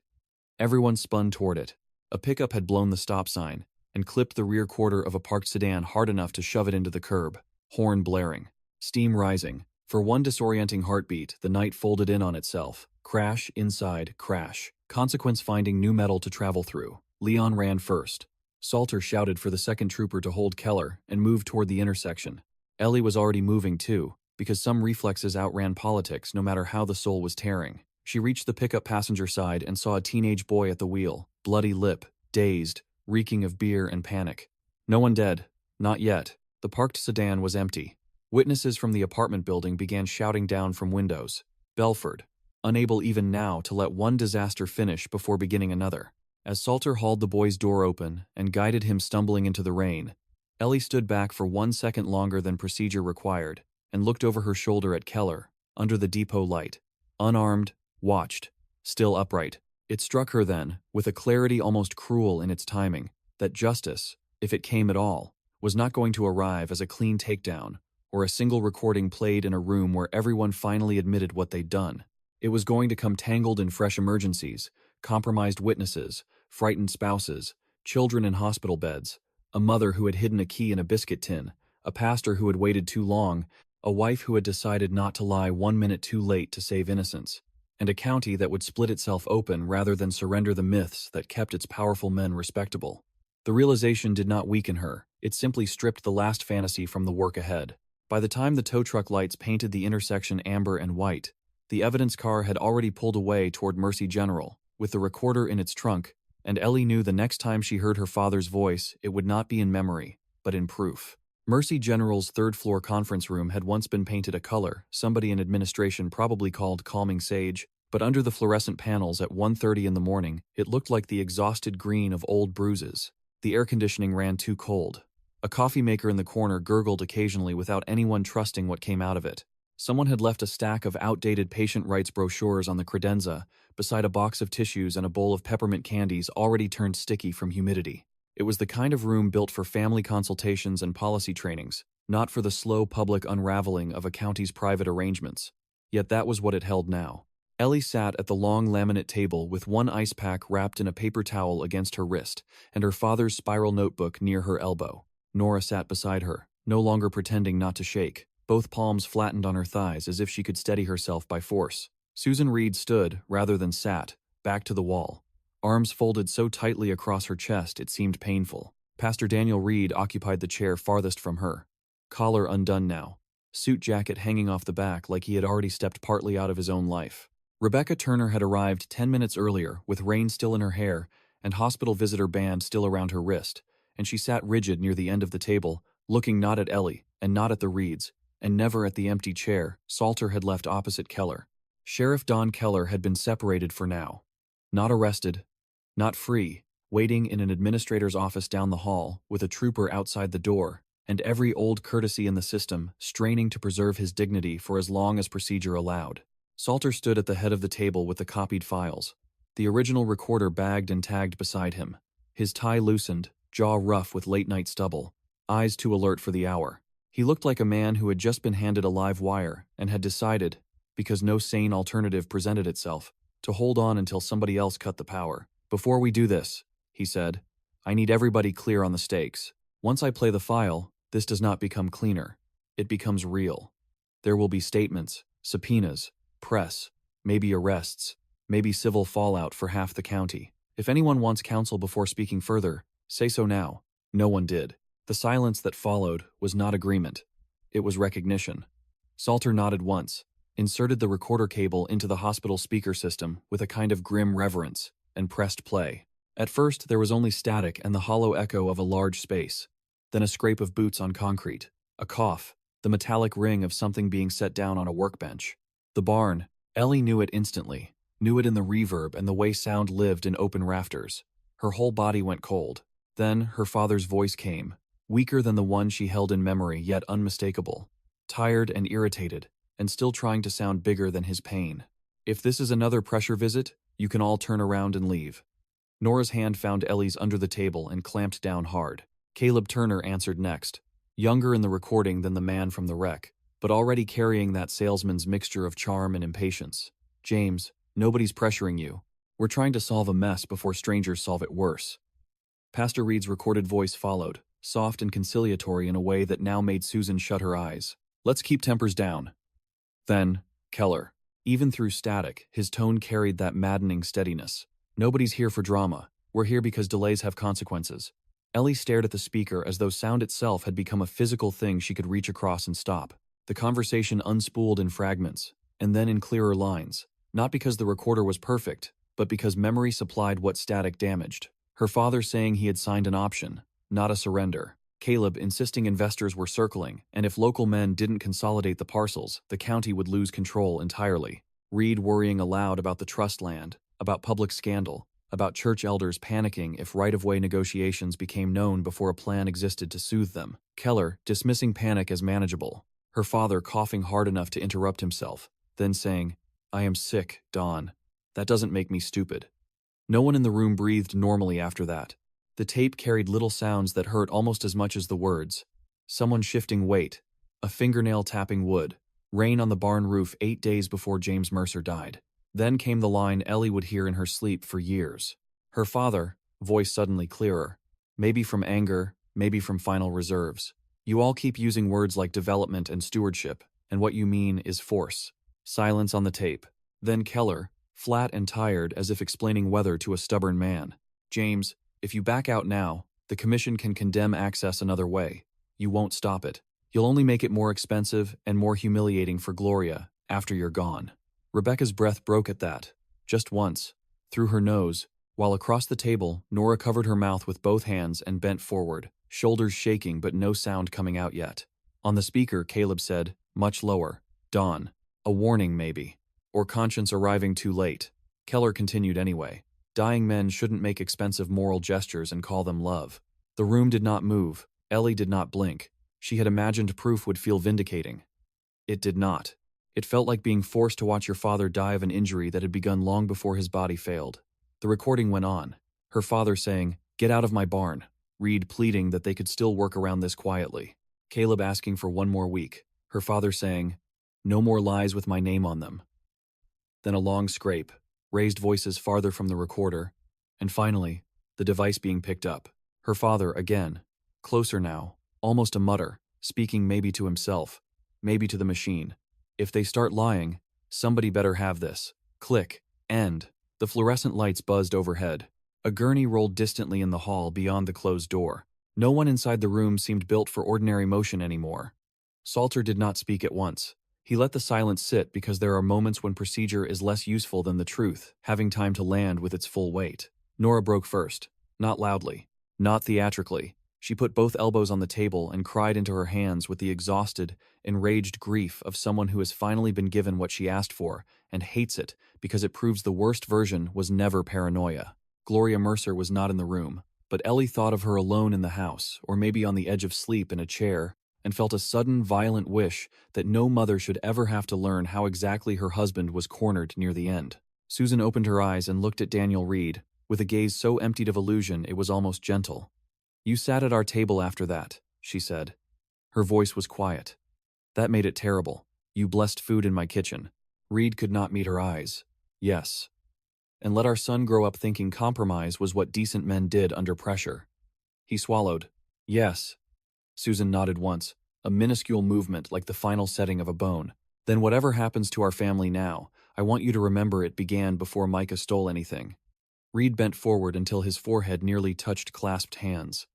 Everyone spun toward it. A pickup had blown the stop sign and clipped the rear quarter of a parked sedan hard enough to shove it into the curb, horn blaring, steam rising. For one disorienting heartbeat, the night folded in on itself. Crash, inside, crash. Consequence finding new metal to travel through. Leon ran first. Salter shouted for the second trooper to hold Keller and moved toward the intersection. Ellie was already moving too, because some reflexes outran politics no matter how the soul was tearing. She reached the pickup passenger side and saw a teenage boy at the wheel, bloody lip, dazed, reeking of beer and panic. No one dead. Not yet. The parked sedan was empty. Witnesses from the apartment building began shouting down from windows. Belford, unable even now to let one disaster finish before beginning another. As Salter hauled the boy's door open and guided him stumbling into the rain, Ellie stood back for 1 second longer than procedure required and looked over her shoulder at Keller, under the depot light. Unarmed, watched, still upright. It struck her then, with a clarity almost cruel in its timing, that justice, if it came at all, was not going to arrive as a clean takedown or a single recording played in a room where everyone finally admitted what they'd done. It was going to come tangled in fresh emergencies, compromised witnesses, frightened spouses, children in hospital beds, a mother who had hidden a key in a biscuit tin, a pastor who had waited too long, a wife who had decided not to lie 1 minute too late to save innocence, and a county that would split itself open rather than surrender the myths that kept its powerful men respectable. The realization did not weaken her, it simply stripped the last fantasy from the work ahead. By the time the tow truck lights painted the intersection amber and white, the evidence car had already pulled away toward Mercy General, with the recorder in its trunk, and Ellie knew the next time she heard her father's voice, it would not be in memory, but in proof. Mercy General's third-floor conference room had once been painted a color somebody in administration probably called calming sage, but under the fluorescent panels at 1:30 in the morning, it looked like the exhausted green of old bruises. The air conditioning ran too cold. A coffee maker in the corner gurgled occasionally without anyone trusting what came out of it. Someone had left a stack of outdated patient rights brochures on the credenza, beside a box of tissues and a bowl of peppermint candies already turned sticky from humidity. It was the kind of room built for family consultations and policy trainings, not for the slow public unraveling of a county's private arrangements. Yet that was what it held now. Ellie sat at the long laminate table with one ice pack wrapped in a paper towel against her wrist and her father's spiral notebook near her elbow. Nora sat beside her, no longer pretending not to shake, both palms flattened on her thighs as if she could steady herself by force. Susan Reed stood, rather than sat, back to the wall, arms folded so tightly across her chest it seemed painful. Pastor Daniel Reed occupied the chair farthest from her, collar undone now, suit jacket hanging off the back like he had already stepped partly out of his own life. Rebecca Turner had arrived 10 minutes earlier, with rain still in her hair and hospital visitor band still around her wrist, and she sat rigid near the end of the table, looking not at Ellie, and not at the Reeds, and never at the empty chair Salter had left opposite Keller. Sheriff Don Keller had been separated for now. Not arrested, not free, waiting in an administrator's office down the hall, with a trooper outside the door, and every old courtesy in the system straining to preserve his dignity for as long as procedure allowed. Salter stood at the head of the table with the copied files, the original recorder bagged and tagged beside him, his tie loosened, jaw rough with late-night stubble, eyes too alert for the hour. He looked like a man who had just been handed a live wire and had decided, because no sane alternative presented itself, to hold on until somebody else cut the power. "Before we do this," he said, "I need everybody clear on the stakes. Once I play the file, this does not become cleaner. It becomes real. There will be statements, subpoenas, press, maybe arrests, maybe civil fallout for half the county. If anyone wants counsel before speaking further, say so now." No one did. The silence that followed was not agreement. It was recognition. Salter nodded once, inserted the recorder cable into the hospital speaker system with a kind of grim reverence, and pressed play. At first, there was only static and the hollow echo of a large space. Then a scrape of boots on concrete, a cough, the metallic ring of something being set down on a workbench. The barn. Ellie knew it instantly, knew it in the reverb and the way sound lived in open rafters. Her whole body went cold. Then her father's voice came, weaker than the one she held in memory, yet unmistakable. Tired and irritated, and still trying to sound bigger than his pain. "If this is another pressure visit, you can all turn around and leave." Nora's hand found Ellie's under the table and clamped down hard. Caleb Turner answered next, younger in the recording than the man from the wreck, but already carrying that salesman's mixture of charm and impatience. "James, nobody's pressuring you. We're trying to solve a mess before strangers solve it worse." Pastor Reed's recorded voice followed, soft and conciliatory in a way that now made Susan shut her eyes. "Let's keep tempers down." Then, Keller. Even through static, his tone carried that maddening steadiness. "Nobody's here for drama. We're here because delays have consequences." Ellie stared at the speaker as though sound itself had become a physical thing she could reach across and stop. The conversation unspooled in fragments, and then in clearer lines, not because the recorder was perfect, but because memory supplied what static damaged. Her father saying he had signed an option, not a surrender. Caleb insisting investors were circling, and if local men didn't consolidate the parcels, the county would lose control entirely. Reed worrying aloud about the trust land, about public scandal, about church elders panicking if right-of-way negotiations became known before a plan existed to soothe them. Keller dismissing panic as manageable. Her father coughing hard enough to interrupt himself, then saying, "I am sick, Dawn. That doesn't make me stupid." No one in the room breathed normally after that. The tape carried little sounds that hurt almost as much as the words. Someone shifting weight, a fingernail tapping wood, rain on the barn roof 8 days before James Mercer died. Then came the line Ellie would hear in her sleep for years. Her father, voice suddenly clearer, maybe from anger, maybe from final reserves. "You all keep using words like development and stewardship, and what you mean is force." Silence on the tape. Then Keller, flat and tired as if explaining weather to a stubborn man. "James, if you back out now, the commission can condemn access another way. You won't stop it. You'll only make it more expensive and more humiliating for Gloria after you're gone." Rebecca's breath broke at that, just once, through her nose, while across the table, Nora covered her mouth with both hands and bent forward, shoulders shaking but no sound coming out yet. On the speaker, Caleb said, much lower, "Dawn. A warning, maybe. Or conscience arriving too late." Keller continued anyway. "Dying men shouldn't make expensive moral gestures and call them love." The room did not move. Ellie did not blink. She had imagined proof would feel vindicating. It did not. It felt like being forced to watch your father die of an injury that had begun long before his body failed. The recording went on. Her father saying, "Get out of my barn." Reed pleading that they could still work around this quietly. Caleb asking for one more week. Her father saying, "No more lies with my name on them." Then a long scrape, raised voices farther from the recorder, and finally, the device being picked up. Her father again, closer now, almost a mutter, speaking maybe to himself, maybe to the machine. "If they start lying, somebody better have this." Click. End. The fluorescent lights buzzed overhead. A gurney rolled distantly in the hall beyond the closed door. No one inside the room seemed built for ordinary motion anymore. Salter did not speak at once. He let the silence sit because there are moments when procedure is less useful than the truth, having time to land with its full weight. Nora broke first. Not loudly. Not theatrically. She put both elbows on the table and cried into her hands with the exhausted, enraged grief of someone who has finally been given what she asked for and hates it because it proves the worst version was never paranoia. Gloria Mercer was not in the room, but Ellie thought of her alone in the house, or maybe on the edge of sleep in a chair, and felt a sudden, violent wish that no mother should ever have to learn how exactly her husband was cornered near the end. Susan opened her eyes and looked at Daniel Reed, with a gaze so emptied of illusion it was almost gentle. You sat at our table after that, she said. Her voice was quiet. That made it terrible. You blessed food in my kitchen. Reed could not meet her eyes. Yes. And let our son grow up thinking compromise was what decent men did under pressure. He swallowed. Yes. Susan nodded once, a minuscule movement like the final setting of a bone. Then whatever happens to our family now, I want you to remember it began before Micah stole anything. Reed bent forward until his forehead nearly touched clasped hands.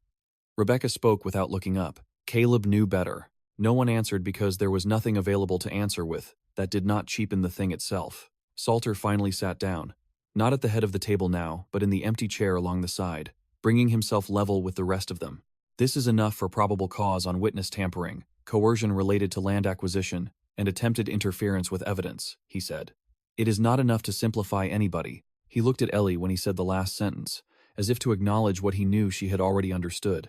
Rebecca spoke without looking up. Caleb knew better. No one answered because there was nothing available to answer with. That did not cheapen the thing itself. Salter finally sat down. Not at the head of the table now, but in the empty chair along the side, bringing himself level with the rest of them. This is enough for probable cause on witness tampering, coercion related to land acquisition, and attempted interference with evidence, he said. It is not enough to simplify anybody. He looked at Ellie when he said the last sentence, as if to acknowledge what he knew she had already understood.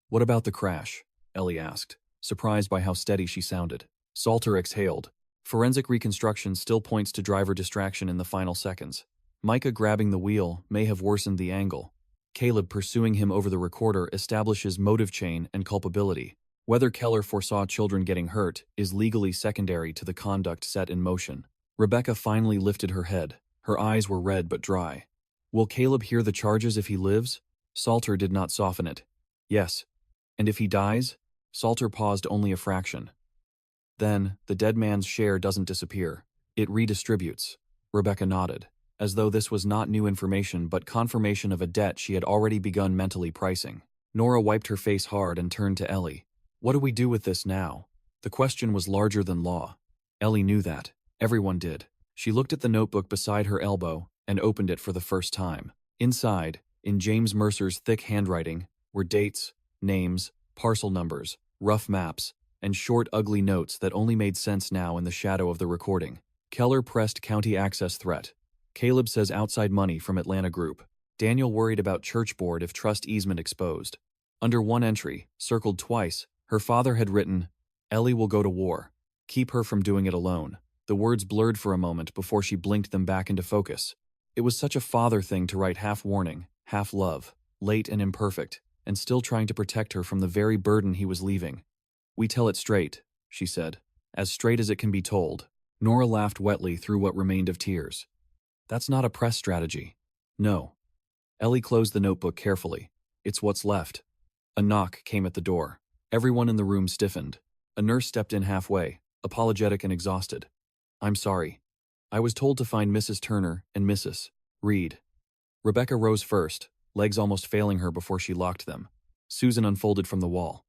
What about the crash? Ellie asked, surprised by how steady she sounded. Salter exhaled. Forensic reconstruction still points to driver distraction in the final seconds. Micah grabbing the wheel may have worsened the angle. Caleb pursuing him over the recorder establishes motive chain and culpability. Whether Keller foresaw children getting hurt is legally secondary to the conduct set in motion. Rebecca finally lifted her head. Her eyes were red but dry. Will Caleb hear the charges if he lives? Salter did not soften it. Yes. And if he dies? Salter paused only a fraction. Then, the dead man's share doesn't disappear. It redistributes. Rebecca nodded, as though this was not new information but confirmation of a debt she had already begun mentally pricing. Nora wiped her face hard and turned to Ellie. What do we do with this now? The question was larger than law. Ellie knew that. Everyone did. She looked at the notebook beside her elbow and opened it for the first time. Inside, in James Mercer's thick handwriting, were dates, names, parcel numbers, rough maps, and short, ugly notes that only made sense now in the shadow of the recording. Keller pressed county access threat. Caleb says outside money from Atlanta Group. Daniel worried about church board if trust easement exposed. Under one entry, circled twice, her father had written, Ellie will go to war. Keep her from doing it alone. The words blurred for a moment before she blinked them back into focus. It was such a father thing to write half warning, half love, late and imperfect, and still trying to protect her from the very burden he was leaving. We tell it straight, she said, as straight as it can be told. Nora laughed wetly through what remained of tears. That's not a press strategy. No. Ellie closed the notebook carefully. It's what's left. A knock came at the door. Everyone in the room stiffened. A nurse stepped in halfway, apologetic and exhausted. I'm sorry. I was told to find Mrs. Turner and Mrs. Reed. Rebecca rose first, legs almost failing her before she locked them. Susan unfolded from the wall.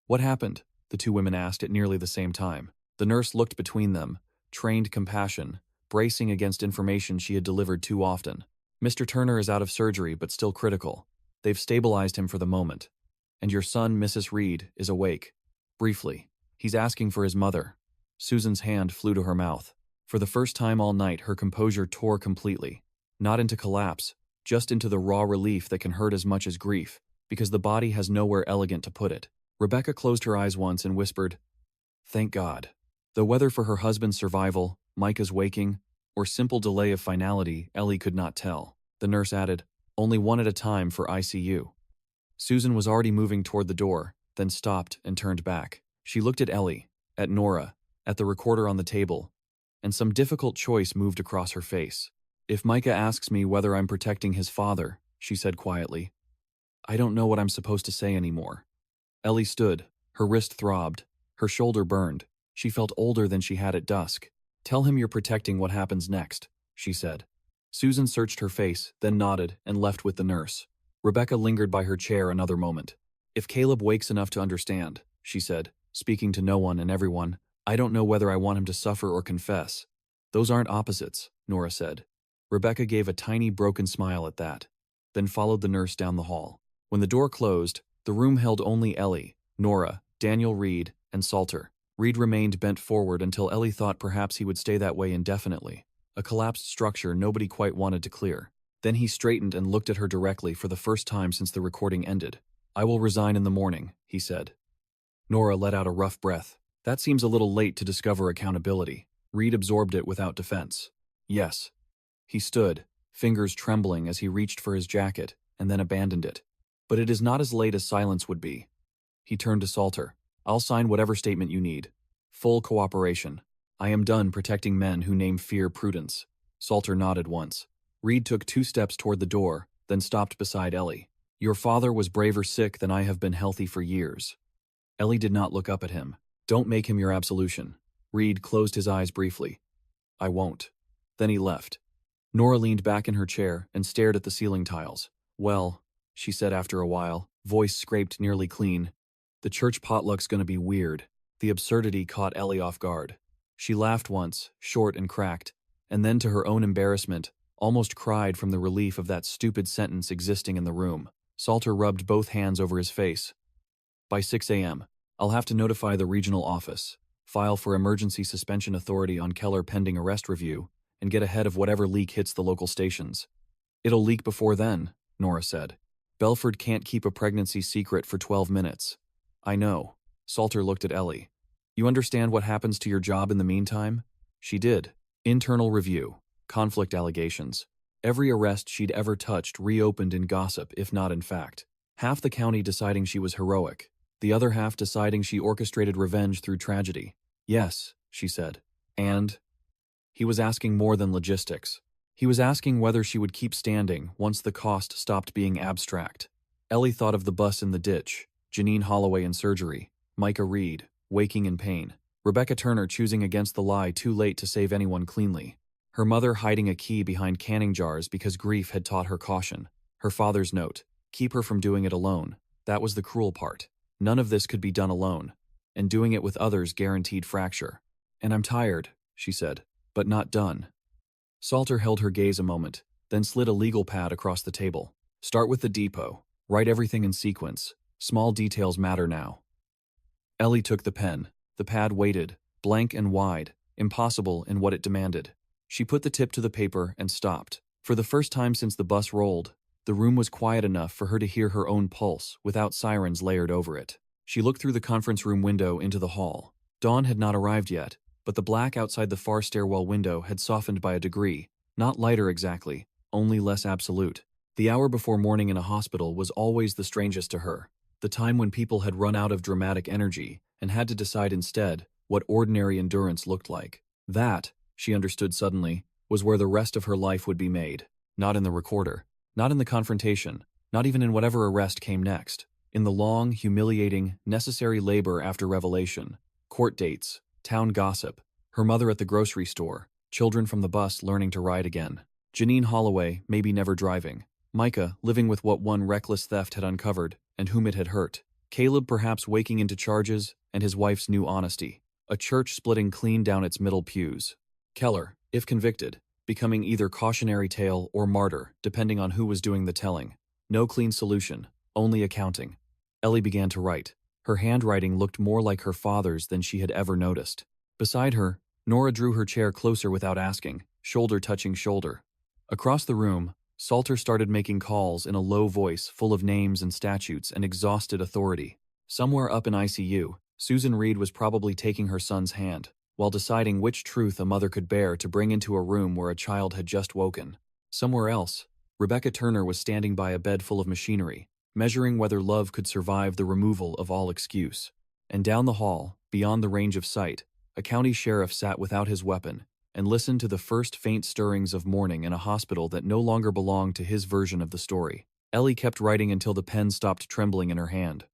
What happened? The two women asked at nearly the same time. The nurse looked between them, trained compassion, bracing against information she had delivered too often. Mr. Turner is out of surgery but still critical. They've stabilized him for the moment. And your son, Mrs. Reed, is awake. Briefly. He's asking for his mother. Susan's hand flew to her mouth. For the first time all night, her composure tore completely. Not into collapse, just into the raw relief that can hurt as much as grief, because the body has nowhere elegant to put it. Rebecca closed her eyes once and whispered, Thank God. Though whether for her husband's survival, Micah's waking, or simple delay of finality, Ellie could not tell. The nurse added, Only one at a time for ICU. Susan was already moving toward the door, then stopped and turned back. She looked at Ellie, at Nora, at the recorder on the table, and some difficult choice moved across her face. If Micah asks me whether I'm protecting his father, she said quietly, I don't know what I'm supposed to say anymore. Ellie stood, her wrist throbbed, her shoulder burned. She felt older than she had at dusk. Tell him you're protecting what happens next, she said. Susan searched her face, then nodded and left with the nurse. Rebecca lingered by her chair another moment. If Caleb wakes enough to understand, she said, speaking to no one and everyone, I don't know whether I want him to suffer or confess. Those aren't opposites, Nora said. Rebecca gave a tiny broken smile at that, then followed the nurse down the hall. When the door closed, the room held only Ellie, Nora, Daniel Reed, and Salter. Reed remained bent forward until Ellie thought perhaps he would stay that way indefinitely, a collapsed structure nobody quite wanted to clear. Then he straightened and looked at her directly for the first time since the recording ended. I will resign in the morning, he said. Nora let out a rough breath. That seems a little late to discover accountability. Reed absorbed it without defense. Yes. He stood, fingers trembling as he reached for his jacket, and then abandoned it. But it is not as late as silence would be. He turned to Salter. I'll sign whatever statement you need. Full cooperation. I am done protecting men who name fear prudence. Salter nodded once. Reed took 2 steps toward the door, then stopped beside Ellie. Your father was braver sick than I have been healthy for years. Ellie did not look up at him. Don't make him your absolution. Reed closed his eyes briefly. I won't. Then he left. Nora leaned back in her chair and stared at the ceiling tiles. Well, she said after a while, voice scraped nearly clean. The church potluck's gonna be weird. The absurdity caught Ellie off guard. She laughed once, short and cracked, and then to her own embarrassment, almost cried from the relief of that stupid sentence existing in the room. Salter rubbed both hands over his face. By 6 a.m., I'll have to notify the regional office, file for emergency suspension authority on Keller pending arrest review, and get ahead of whatever leak hits the local stations. It'll leak before then, Nora said. Belford can't keep a pregnancy secret for 12 minutes. I know. Salter looked at Ellie. You understand what happens to your job in the meantime? She did. Internal review. Conflict allegations. Every arrest she'd ever touched reopened in gossip, if not in fact. Half the county deciding she was heroic. The other half deciding she orchestrated revenge through tragedy. Yes, she said. And? He was asking more than logistics. He was asking whether she would keep standing once the cost stopped being abstract. Ellie thought of the bus in the ditch, Janine Holloway in surgery, Micah Reed, waking in pain, Rebecca Turner choosing against the lie too late to save anyone cleanly, her mother hiding a key behind canning jars because grief had taught her caution, her father's note, keep her from doing it alone. That was the cruel part. None of this could be done alone, and doing it with others guaranteed fracture. And I'm tired, she said, but not done. Salter held her gaze a moment, then slid a legal pad across the table. Start with the depot. Write everything in sequence. Small details matter now. Ellie took the pen. The pad waited, blank and wide, impossible in what it demanded. She put the tip to the paper and stopped. For the first time since the bus rolled, the room was quiet enough for her to hear her own pulse without sirens layered over it. She looked through the conference room window into the hall. Dawn had not arrived yet, but the black outside the far stairwell window had softened by a degree, not lighter exactly, only less absolute. The hour before morning in a hospital was always the strangest to her, the time when people had run out of dramatic energy and had to decide instead what ordinary endurance looked like. That, she understood suddenly, was where the rest of her life would be made, not in the recorder, not in the confrontation, not even in whatever arrest came next, in the long, humiliating, necessary labor after revelation, court dates, town gossip, her mother at the grocery store, children from the bus learning to ride again, Janine Holloway maybe never driving, Micah living with what one reckless theft had uncovered and whom it had hurt, Caleb perhaps waking into charges and his wife's new honesty, a church splitting clean down its middle pews, Keller, if convicted, becoming either cautionary tale or martyr depending on who was doing the telling. No clean solution, only accounting. Ellie began to write. Her handwriting looked more like her father's than she had ever noticed. Beside her, Nora drew her chair closer without asking, shoulder touching shoulder. Across the room, Salter started making calls in a low voice full of names and statutes and exhausted authority. Somewhere up in ICU, Susan Reed was probably taking her son's hand, while deciding which truth a mother could bear to bring into a room where a child had just woken. Somewhere else, Rebecca Turner was standing by a bed full of machinery, measuring whether love could survive the removal of all excuse. And down the hall, beyond the range of sight, a county sheriff sat without his weapon and listened to the first faint stirrings of mourning in a hospital that no longer belonged to his version of the story. Ellie kept writing until the pen stopped trembling in her hand.